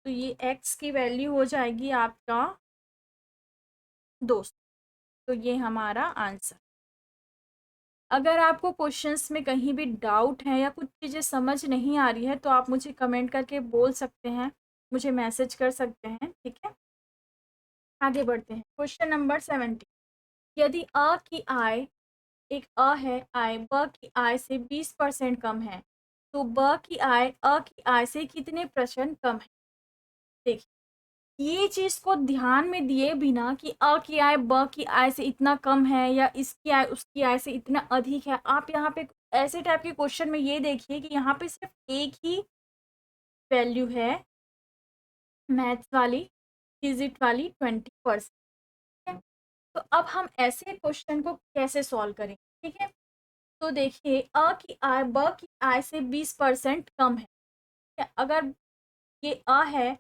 तो ये एक्स की वैल्यू हो जाएगी आपका 200। तो ये हमारा आंसर। अगर आपको क्वेश्चंस में कहीं भी डाउट है या कुछ चीज़ें समझ नहीं आ रही है, तो आप मुझे कमेंट करके बोल सकते हैं, मुझे मैसेज कर सकते हैं, ठीक है। आगे बढ़ते हैं, क्वेश्चन नंबर 70। यदि अ की आय एक अ है आय, ब की आय से 20% कम है, तो ब की आय अ की आय से कितने % कम है? देखिए, ये चीज़ को ध्यान में दिए बिना कि अ की आय ब की आय से इतना कम है या इसकी आय उसकी आय से इतना अधिक है, आप यहाँ पे ऐसे टाइप के क्वेश्चन में ये देखिए कि यहाँ पे सिर्फ एक ही वैल्यू है मैथ्स वाली, डिजिट वाली 20%। ठीक है? तो अब हम ऐसे क्वेश्चन को कैसे सॉल्व करें? ठीक है, तो देखिए अ की आय ब की आय से 20% कम है। ठीक है? अगर ये अ है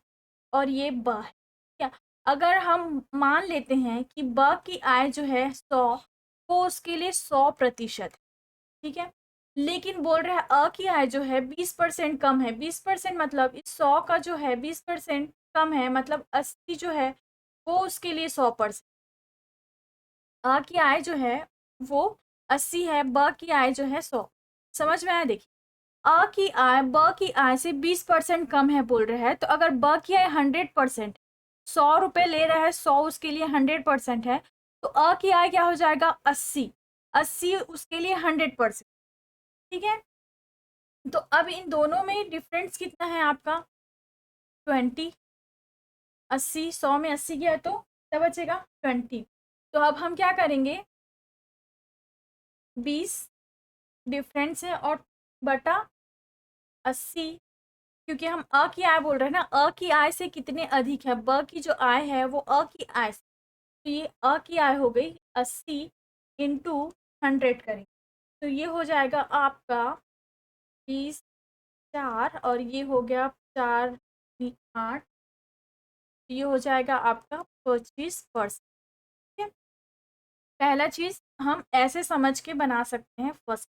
और ये ब है, क्या अगर हम मान लेते हैं कि ब की आय जो है 100, वो उसके लिए 100%, ठीक है, लेकिन बोल रहा है अ की आय जो है 20% कम है। 20% मतलब इस 100 का जो है 20% कम है, मतलब 80 जो है वो उसके लिए 100%। अ की आय जो है वो 80 है, ब की आय जो है 100। समझ में आया? देखिए, अ की आय ब की आय से 20% कम है बोल रहा है, तो अगर ब की आय 100%, 100 रुपए ले रहा है, 100 उसके लिए 100% है, तो अ की आय क्या हो जाएगा? 80, 80 उसके लिए 100%। ठीक है, तो अब इन दोनों में डिफरेंस कितना है आपका? 20। 80, 100 में 80 गया तो क्या बचेगा? 20। तो अब हम क्या करेंगे? 20 डिफरेंस है और बटा 80, क्योंकि हम अ की आय बोल रहे हैं ना, अ की आय से कितने अधिक है, ब की जो आय है वो अ की आय से, तो ये अ की आय हो गई 80 इंटू 100 करेंगे, तो ये हो जाएगा आपका 20, 4 और ये हो गया 4, 8, ये हो जाएगा आपका 25%। ठीक है, पहला चीज हम ऐसे समझ के बना सकते हैं फर्स्ट।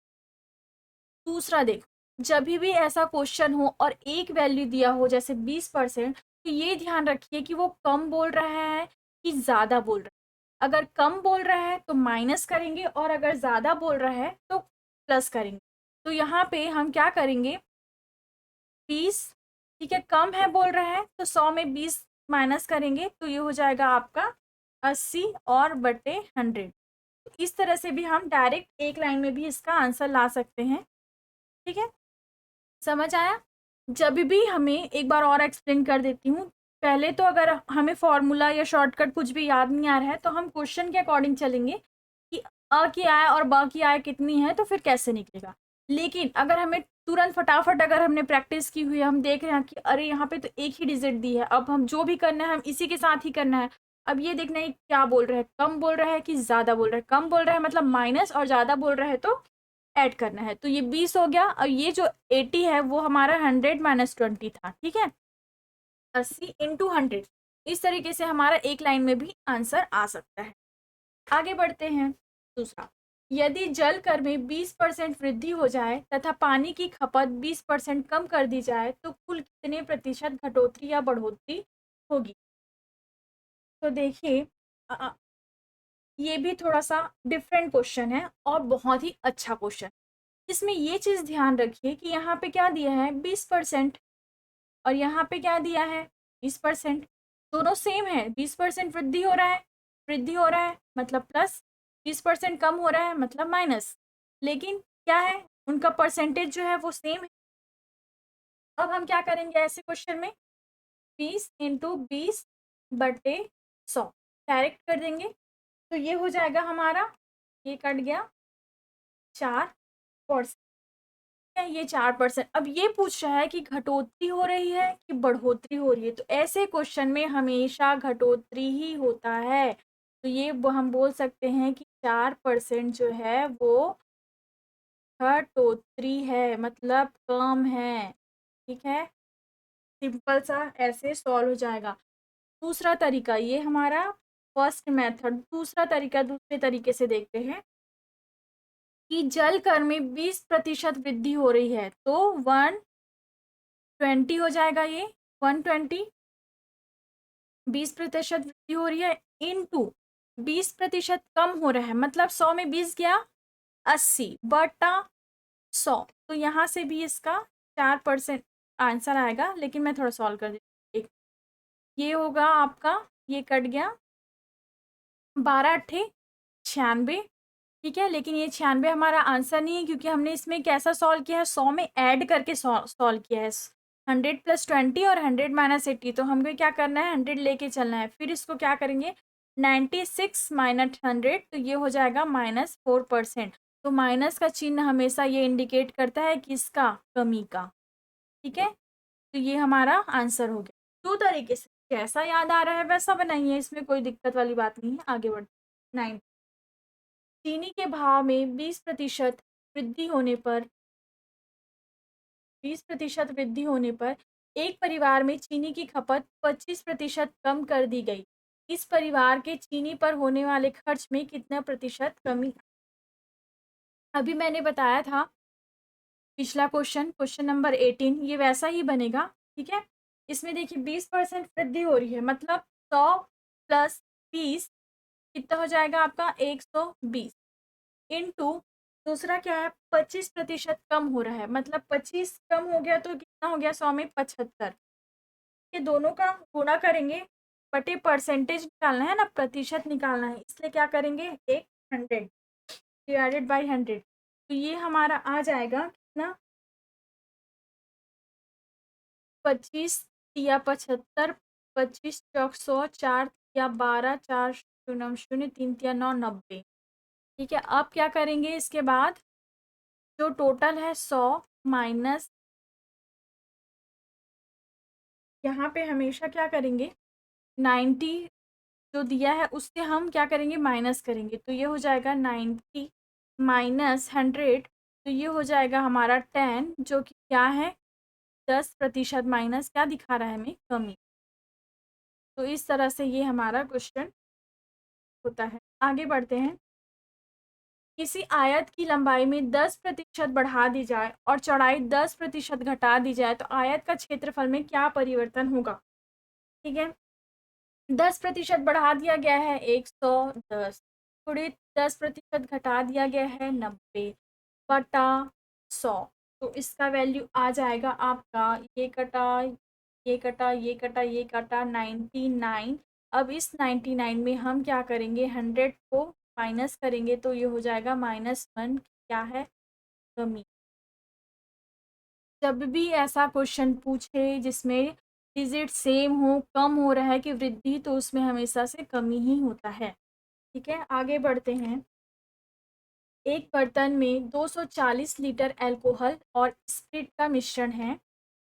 दूसरा देखो, जब भी ऐसा क्वेश्चन हो और एक वैल्यू दिया हो जैसे 20%, तो ये ध्यान रखिए कि वो कम बोल रहा है कि ज़्यादा बोल रहा है। अगर कम बोल रहा है तो माइनस करेंगे और अगर ज़्यादा बोल रहा है तो प्लस करेंगे। तो यहाँ पे हम क्या करेंगे? 20, ठीक है, कम है बोल रहा है तो 100 में 20 माइनस करेंगे, तो ये हो जाएगा आपका 80 और बटे 100। इस तरह से भी हम डायरेक्ट एक लाइन में भी इसका आंसर ला सकते हैं। ठीक है, समझ आया? जब भी हमें एक बार और एक्सप्लेन कर देती हूँ। पहले तो अगर हमें फॉर्मूला या शॉर्टकट कुछ भी याद नहीं आ रहा है, तो हम क्वेश्चन के अकॉर्डिंग चलेंगे कि अ की आय और ब की आय कितनी है, तो फिर कैसे निकलेगा। लेकिन अगर हमें तुरंत फटाफट अगर हमने प्रैक्टिस की हुई है, हम देख रहे हैं कि अरे यहाँ पे तो एक ही डिजिट दी है, अब हम जो भी करना है हम इसी के साथ ही करना है। अब ये देखना है क्या बोल रहा है, कम बोल रहा है कि ज़्यादा बोल रहा है। कम बोल रहा है मतलब माइनस, और ज़्यादा बोल रहा है तो ऐड करना है। तो ये 20 हो गया और ये जो 80 है वो हमारा 100 माइनस 20 था। ठीक है, 80 इंटू 100, इस तरीके से हमारा एक लाइन में भी आंसर आ सकता है। आगे बढ़ते हैं। दूसरा, यदि जल कर में 20% वृद्धि हो जाए तथा पानी की खपत 20% कम कर दी जाए तो कुल कितने प्रतिशत घटोतरी या बढ़ोतरी होगी? तो देखिए, ये भी थोड़ा सा डिफरेंट क्वेश्चन है और बहुत ही अच्छा क्वेश्चन। इसमें ये चीज़ ध्यान रखिए कि यहाँ पे क्या दिया है? 20%, और यहाँ पे क्या दिया है? 20%। दोनों सेम है। 20% वृद्धि हो रहा है, वृद्धि हो रहा है मतलब प्लस, 20% कम हो रहा है मतलब माइनस। लेकिन क्या है, उनका परसेंटेज जो है वो सेम है। अब हम क्या करेंगे ऐसे क्वेश्चन में? 20 इंटू 20 बटे 100 डायरेक्ट कर देंगे, तो ये हो जाएगा हमारा, ये कट गया 4%। है ये 4%। अब ये पूछ रहा है कि घटोतरी हो रही है कि बढ़ोतरी हो रही है, तो ऐसे क्वेश्चन में हमेशा घटोतरी ही होता है। तो ये हम बोल सकते हैं कि 4% जो है वो घटोतरी है, मतलब कम है। ठीक है, सिंपल सा ऐसे सॉल्व हो जाएगा। दूसरा तरीका, ये हमारा फर्स्ट मेथड। दूसरा तरीका दूसरे तरीके से देखते हैं कि जल कर में 20% वृद्धि हो रही है, तो 120 हो जाएगा। ये 120, 20% वृद्धि हो रही है इंटू 20% कम हो रहा है, मतलब 100 में 20 गया 80 बटा 100। तो यहाँ से भी इसका 4% आंसर आएगा, लेकिन मैं थोड़ा सॉल्व कर देती हूँ। ये होगा आपका, ये कट गया 12 अट्ठे 96, ठीक है, लेकिन ये 96 हमारा आंसर नहीं है क्योंकि हमने इसमें कैसा सॉल्व किया है, 100 में ऐड करके सॉल्व किया है। 100 + 20 और 100 - 80, तो हमको क्या करना है, 100 लेके चलना है। फिर इसको क्या करेंगे, 96 - 100, तो ये हो जाएगा -4%। तो माइनस का चिन्ह हमेशा ये इंडिकेट करता है कि इसका कमी का। ठीक है, तो ये हमारा आंसर हो गया। 2 तरीके से जैसा याद आ रहा है वैसा बनाइए, इसमें कोई दिक्कत वाली बात नहीं है। आगे बढ़ते 9, चीनी के भाव में 20% वृद्धि होने पर 20% वृद्धि होने पर एक परिवार में चीनी की खपत 25% कम कर दी गई। इस परिवार के चीनी पर होने वाले खर्च में कितना प्रतिशत कमी? अभी मैंने बताया था पिछला क्वेश्चन नंबर 18, ये वैसा ही बनेगा। ठीक है, इसमें देखिए 20% वृद्धि हो रही है, मतलब 100 + 20 कितना हो जाएगा आपका, 120 इंटू दूसरा क्या है, 25% कम हो रहा है, मतलब 25 कम हो गया तो कितना हो गया, 100 में 75। ये दोनों का गुणा करेंगे, बटे परसेंटेज निकालना है ना, प्रतिशत निकालना है, इसलिए क्या करेंगे, एक 100 डिवाइडेड बाई 100, तो ये हमारा आ जाएगा कितना, 25 या 75, 25 चौक 100, 4 या 12, 4 शून्य शून्य, 3 या 9, 90। ठीक है, अब क्या करेंगे, इसके बाद जो टोटल है 100 माइनस, यहाँ पे हमेशा क्या करेंगे, 90 जो दिया है उससे हम क्या करेंगे, माइनस करेंगे, तो ये हो जाएगा 90 माइनस 100, तो ये हो जाएगा हमारा 10, जो कि क्या है, 10% माइनस क्या दिखा रहा है हमें, कमी। तो इस तरह से ये हमारा क्वेश्चन होता है। आगे बढ़ते हैं, किसी आयत की लंबाई में 10% बढ़ा दी जाए और चौड़ाई 10% घटा दी जाए तो आयत का क्षेत्रफल में क्या परिवर्तन होगा? ठीक है, 10% बढ़ा दिया गया है 110, थोड़े 10% घटा दिया गया है 90 बटा 100, तो इसका वैल्यू आ जाएगा आपका, ये कटा, ये कटा, ये कटा, ये कटा, 99। अब इस 99 में हम क्या करेंगे, 100 को माइनस करेंगे, तो ये हो जाएगा -1, क्या है, कमी। जब भी ऐसा क्वेश्चन पूछे जिसमें डिजिट सेम हो, कम हो रहा है कि वृद्धि, तो उसमें हमेशा से कमी ही होता है। ठीक है, आगे बढ़ते हैं, एक बर्तन में 240 लीटर अल्कोहल और स्प्रिट का मिश्रण है।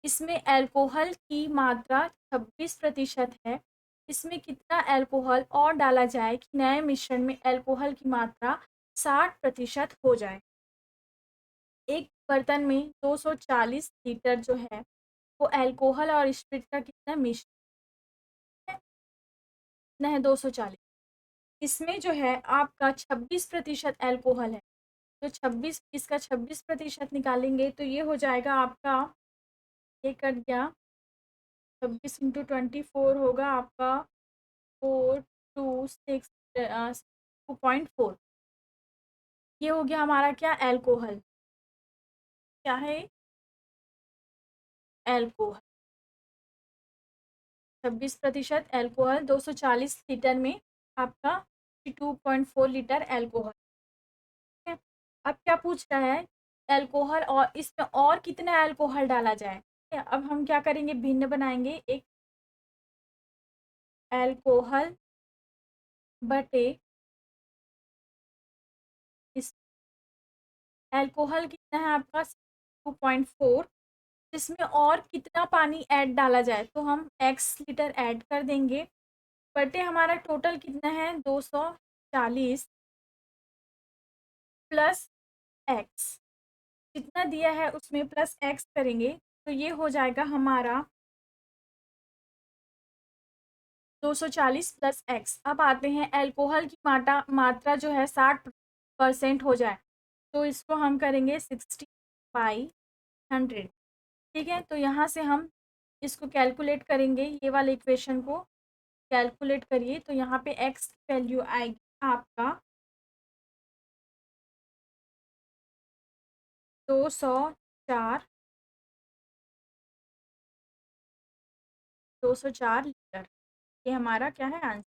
इसमें अल्कोहल की मात्रा 26% है। इसमें कितना अल्कोहल और डाला जाए कि नए मिश्रण में अल्कोहल की मात्रा 60% हो जाए? एक बर्तन में 240 लीटर जो है वो अल्कोहल और स्प्रिट का कितना मिश्रण है? कितना है, 240। इसमें जो है आपका 26% अल्कोहल है, तो 26, इसका 26% निकालेंगे तो ये हो जाएगा आपका, ये कट गया, 26 इंटू 24 होगा आपका 426 2.4, ये हो गया हमारा क्या, अल्कोहल, क्या है, अल्कोहल, 26% अल्कोहल 240 लीटर में आपका 2.4 लीटर अल्कोहल। ठीक है, अब क्या पूछ रहा है, अल्कोहल और इसमें और कितना अल्कोहल डाला जाए? ठीक है, अब हम क्या करेंगे, भिन्न बनाएंगे, एक अल्कोहल बटे इस, अल्कोहल कितना है आपका 2.4, इसमें और कितना पानी ऐड डाला जाए, तो हम x लीटर ऐड कर देंगे, बटे हमारा टोटल कितना है, 240 प्लस x, जितना दिया है उसमें प्लस x करेंगे, तो ये हो जाएगा हमारा 240 प्लस x। अब आते हैं, अल्कोहल की मात्रा जो है 60% हो जाए, तो इसको हम करेंगे 60/100। ठीक है, तो यहाँ से हम इसको कैलकुलेट करेंगे, ये वाले इक्वेशन को कैलकुलेट करिए, तो यहाँ पे x की वैल्यू आएगी आपका 204, 204 लीटर, ये हमारा क्या है, आंसर।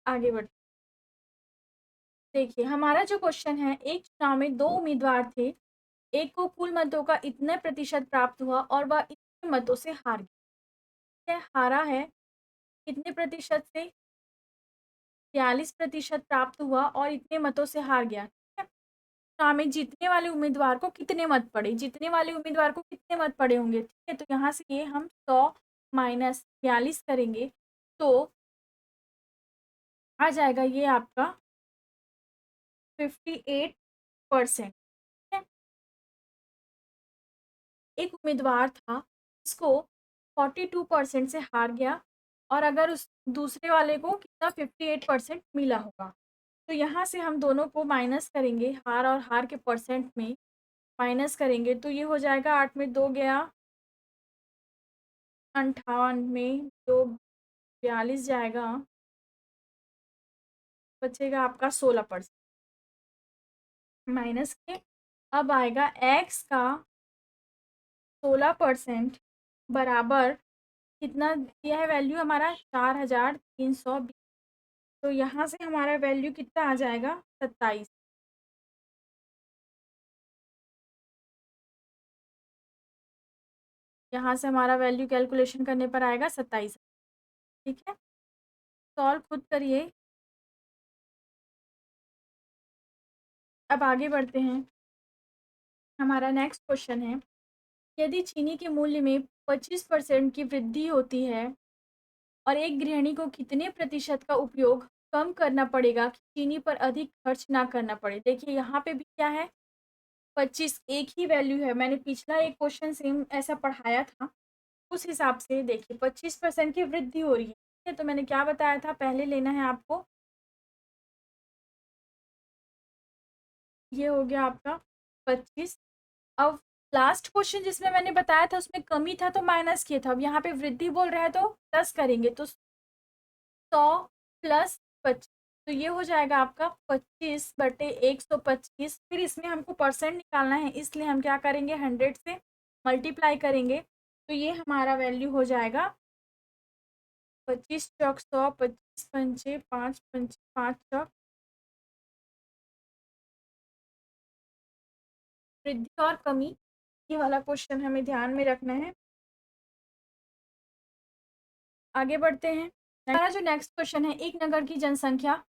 आगे बढ़ते देखिए हमारा जो क्वेश्चन है, एक चुनाव में 2 उम्मीदवार थे, एक को कुल मतों का इतने प्रतिशत प्राप्त हुआ और वह इतने मतों से हार गया। हारा है कितने प्रतिशत से? 42% प्राप्त हुआ और इतने मतों से हार गया। ठीक है? तो हमें जीतने वाले उम्मीदवार को कितने मत पड़े, जीतने वाले उम्मीदवार को कितने मत पड़े होंगे। ठीक है, तो यहाँ से ये हम 100 माइनस 42 करेंगे तो आ जाएगा ये आपका 58%। ठीक है, एक उम्मीदवार था इसको 42% से हार गया और अगर उस दूसरे वाले को कितना 58% मिला होगा। तो यहाँ से हम दोनों को माइनस करेंगे, हार और हार के परसेंट में माइनस करेंगे तो ये हो जाएगा 8 में 2 गया 58 में 2 42 जाएगा, बचेगा आपका 16% माइनस के। अब आएगा एक्स का 16% बराबर कितना दिया है वैल्यू हमारा 4320। तो यहाँ से हमारा वैल्यू कितना आ जाएगा 27। यहाँ से हमारा वैल्यू कैलकुलेशन करने पर आएगा 27। ठीक है, सॉल्व खुद करिए। अब आगे बढ़ते हैं। हमारा नेक्स्ट क्वेश्चन है, यदि चीनी के मूल्य में 25% की वृद्धि होती है और एक गृहिणी को कितने प्रतिशत का उपयोग कम करना पड़ेगा कि चीनी पर अधिक खर्च ना करना पड़े। देखिए यहाँ पे भी क्या है, 25 एक ही वैल्यू है। मैंने पिछला एक क्वेश्चन सेम ऐसा पढ़ाया था, उस हिसाब से देखिए 25% की वृद्धि हो रही है। ठीक है, तो मैंने क्या बताया था, पहले लेना है आपको, ये हो गया आपका 25। अब लास्ट क्वेश्चन जिसमें मैंने बताया था उसमें कमी था तो माइनस किया था, अब यहाँ पे वृद्धि बोल रहा है तो प्लस करेंगे तो 100 प्लस 25, तो ये हो जाएगा आपका 25/125। फिर इसमें हमको परसेंट निकालना है इसलिए हम क्या करेंगे 100 से मल्टीप्लाई करेंगे तो ये हमारा वैल्यू हो जाएगा 25 चौक 100, 25 पंचे 5 पंचे 5 चौक। वृद्धि और कमी ये वाला क्वेश्चन हमें ध्यान में रखना है। आगे बढ़ते हैं। हमारा जो नेक्स्ट क्वेश्चन है, एक नगर की जनसंख्या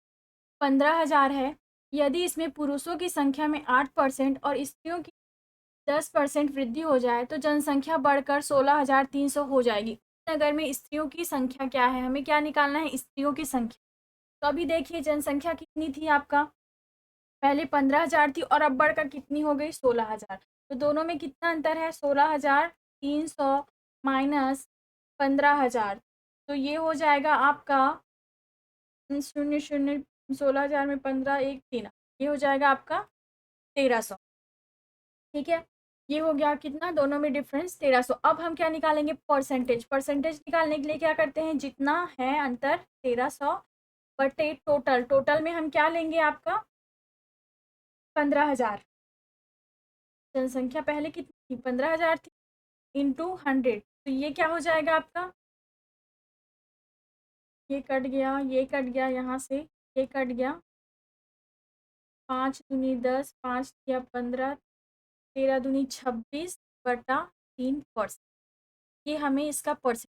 15,000 है, यदि इसमें पुरुषों की संख्या में 8% और स्त्रियों की 10% वृद्धि हो जाए तो जनसंख्या बढ़कर 16,300 हो जाएगी। नगर में स्त्रियों की संख्या क्या है, हमें क्या निकालना है, स्त्रियों की संख्या। तो अभी देखिए जनसंख्या कितनी थी आपका, पहले 15,000 थी और अब बढ़कर कितनी हो गई 16,000। तो दोनों में कितना अंतर है, 16,300 माइनस 15,000, तो ये हो जाएगा आपका 0 0 16,000 में 15 1 3, ये हो जाएगा आपका 1300। ठीक है, ये हो गया कितना, दोनों में डिफरेंस 1300। अब हम क्या निकालेंगे, परसेंटेज। परसेंटेज निकालने के लिए क्या करते हैं, जितना है अंतर 1300 बटे टोटल, टोटल में हम क्या लेंगे आपका 15,000। जनसंख्या पहले कितनी थी 15,000 थी, इंटू 100, तो ये क्या हो जाएगा आपका, ये कट गया, ये कट गया, यहाँ से ये कट गया, 5 दूनी 10, 5 या 15, 13 दूनी 26/3%। ये हमें इसका परसेंट।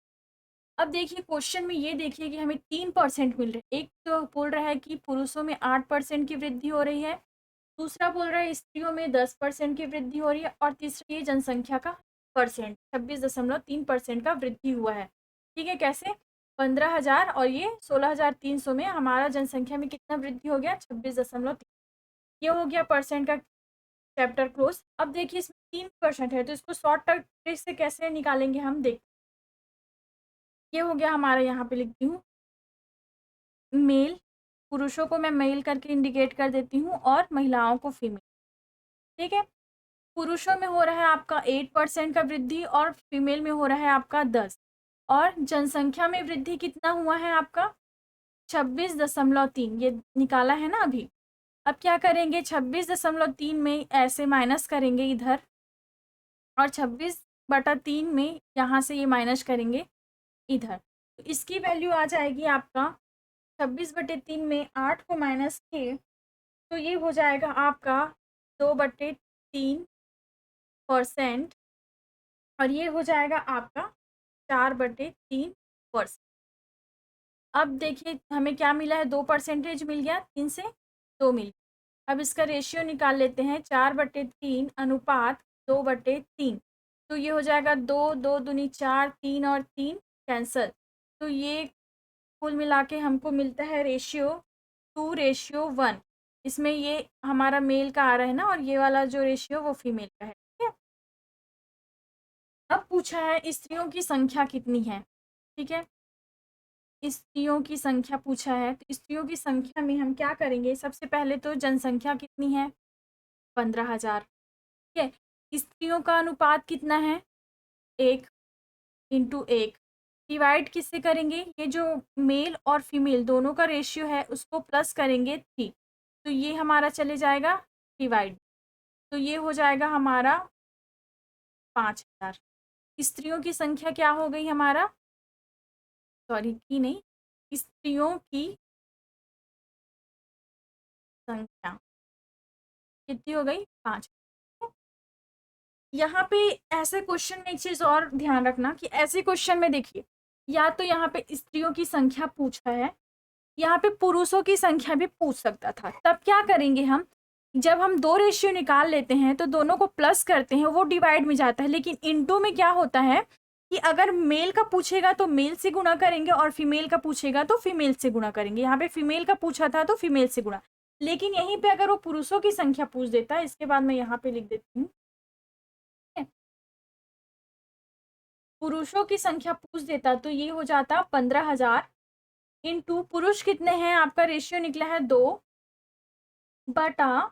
अब देखिए क्वेश्चन में ये देखिए कि हमें 3% मिल रहे हैं। एक तो बोल रहा है कि पुरुषों में 8% की वृद्धि हो रही है, दूसरा बोल रहा है स्त्रियों में 10% की वृद्धि हो रही है और तीसरा ये जनसंख्या का परसेंट 26.3% का वृद्धि हुआ है। ठीक है, कैसे, 15,000 और ये 16,300 में हमारा जनसंख्या में कितना वृद्धि हो गया 26.3। ये हो गया परसेंट का चैप्टर क्लोज। अब देखिए इसमें 3% है तो इसको शॉर्ट ट्रिक से कैसे निकालेंगे हम देख। ये हो गया हमारा, यहाँ पे लिखती हूँ मेल, पुरुषों को मैं मेल करके इंडिकेट कर देती हूँ और महिलाओं को फीमेल। ठीक है, पुरुषों में हो रहा है आपका 8% का वृद्धि और फीमेल में हो रहा है आपका 10, और जनसंख्या में वृद्धि कितना हुआ है आपका 26.3, ये निकाला है ना अभी। अब क्या करेंगे 26.3 में ऐसे माइनस करेंगे इधर और 26/3 में यहाँ से ये माइनस करेंगे इधर, तो इसकी वैल्यू आ जाएगी आपका 26/3 में 8 को माइनस किए तो ये हो जाएगा आपका 2/3% और ये हो जाएगा आपका 4/3%। अब देखिए हमें क्या मिला है, 2% मिल गया, 3 से 2 मिल गया। अब इसका रेशियो निकाल लेते हैं, 4/3 अनुपात 2/3। तो ये हो जाएगा 2, 2 दूनी 4, 3 और 3 कैंसल। तो ये कुल मिला के हमको मिलता है रेशियो 2:1। इसमें ये हमारा मेल का आ रहा है ना, और ये वाला जो रेशियो वो फीमेल का है। ठीक है, अब पूछा है स्त्रियों की संख्या कितनी है। ठीक है, स्त्रियों की संख्या पूछा है, तो स्त्रियों की संख्या में हम क्या करेंगे, सबसे पहले तो जनसंख्या कितनी है, 15,000। ठीक है, स्त्रियों का अनुपात कितना है, 1:1। डिवाइड किससे करेंगे, ये जो मेल और फीमेल दोनों का रेशियो है उसको प्लस करेंगे 3, तो ये हमारा चले जाएगा डिवाइड। तो ये हो जाएगा हमारा 5,000। स्त्रियों की संख्या क्या हो गई हमारा, सॉरी की नहीं, स्त्रियों की संख्या कितनी हो गई, 5। यहाँ पे ऐसे क्वेश्चन में एक चीज और ध्यान रखना कि ऐसे क्वेश्चन में देखिए, या तो यहाँ पे स्त्रियों की संख्या पूछा है, यहाँ पे पुरुषों की संख्या भी पूछ सकता था। तब क्या करेंगे हम, जब हम दो रेशियो निकाल लेते हैं तो दोनों को प्लस करते हैं, वो डिवाइड में जाता है। लेकिन इनटू में क्या होता है कि अगर मेल का पूछेगा तो मेल से गुणा करेंगे और फीमेल का पूछेगा तो फीमेल से गुणा करेंगे। यहाँ पे फीमेल का पूछा था तो फीमेल से गुणा। लेकिन यहीं पे अगर वो पुरुषों की संख्या पूछ देता है, इसके बाद मैं यहाँ पे लिख देती हूँ, पुरुषों की संख्या पूछ देता तो ये हो जाता 15,000 इंटू पुरुष कितने हैं, आपका रेशियो निकला है 2 बटा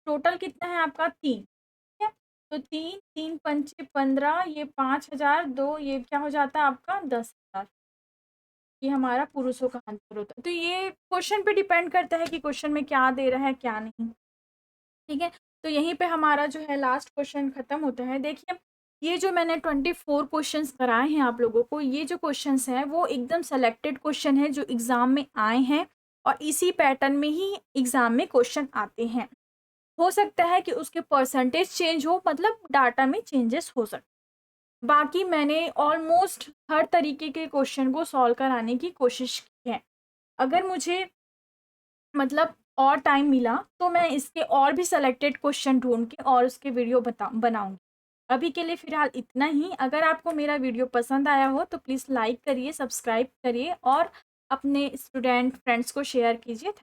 टोटल कितना है आपका 3। ठीक है, तो 3, 3 पंचे 15, ये 5,000, 2 ये क्या हो जाता है आपका 10,000। ये हमारा पुरुषों का आंसर होता है। तो ये क्वेश्चन पे डिपेंड करता है कि क्वेश्चन में क्या दे रहा है क्या नहीं। ठीक है, तो यहीं पे हमारा जो है लास्ट क्वेश्चन खत्म होता है। देखिए ये जो मैंने 24 क्वेश्चंस कराए हैं आप लोगों को, ये जो क्वेश्चंस हैं वो एकदम सेलेक्टेड क्वेश्चन है जो एग्जाम में आए हैं, और इसी पैटर्न में ही एग्जाम में क्वेश्चन आते हैं। हो सकता है कि उसके परसेंटेज चेंज हो, मतलब डाटा में चेंजेस हो सकते। बाकी मैंने ऑलमोस्ट हर तरीके के क्वेश्चन को सॉल्व कराने की कोशिश की है। अगर मुझे मतलब और टाइम मिला तो मैं इसके और भी सेलेक्टेड क्वेश्चन ढूंढ के और उसके वीडियो बनाऊंगी। अभी के लिए फ़िलहाल इतना ही। अगर आपको मेरा वीडियो पसंद आया हो तो प्लीज़ लाइक करिए, सब्सक्राइब करिए और अपने स्टूडेंट फ्रेंड्स को शेयर कीजिए।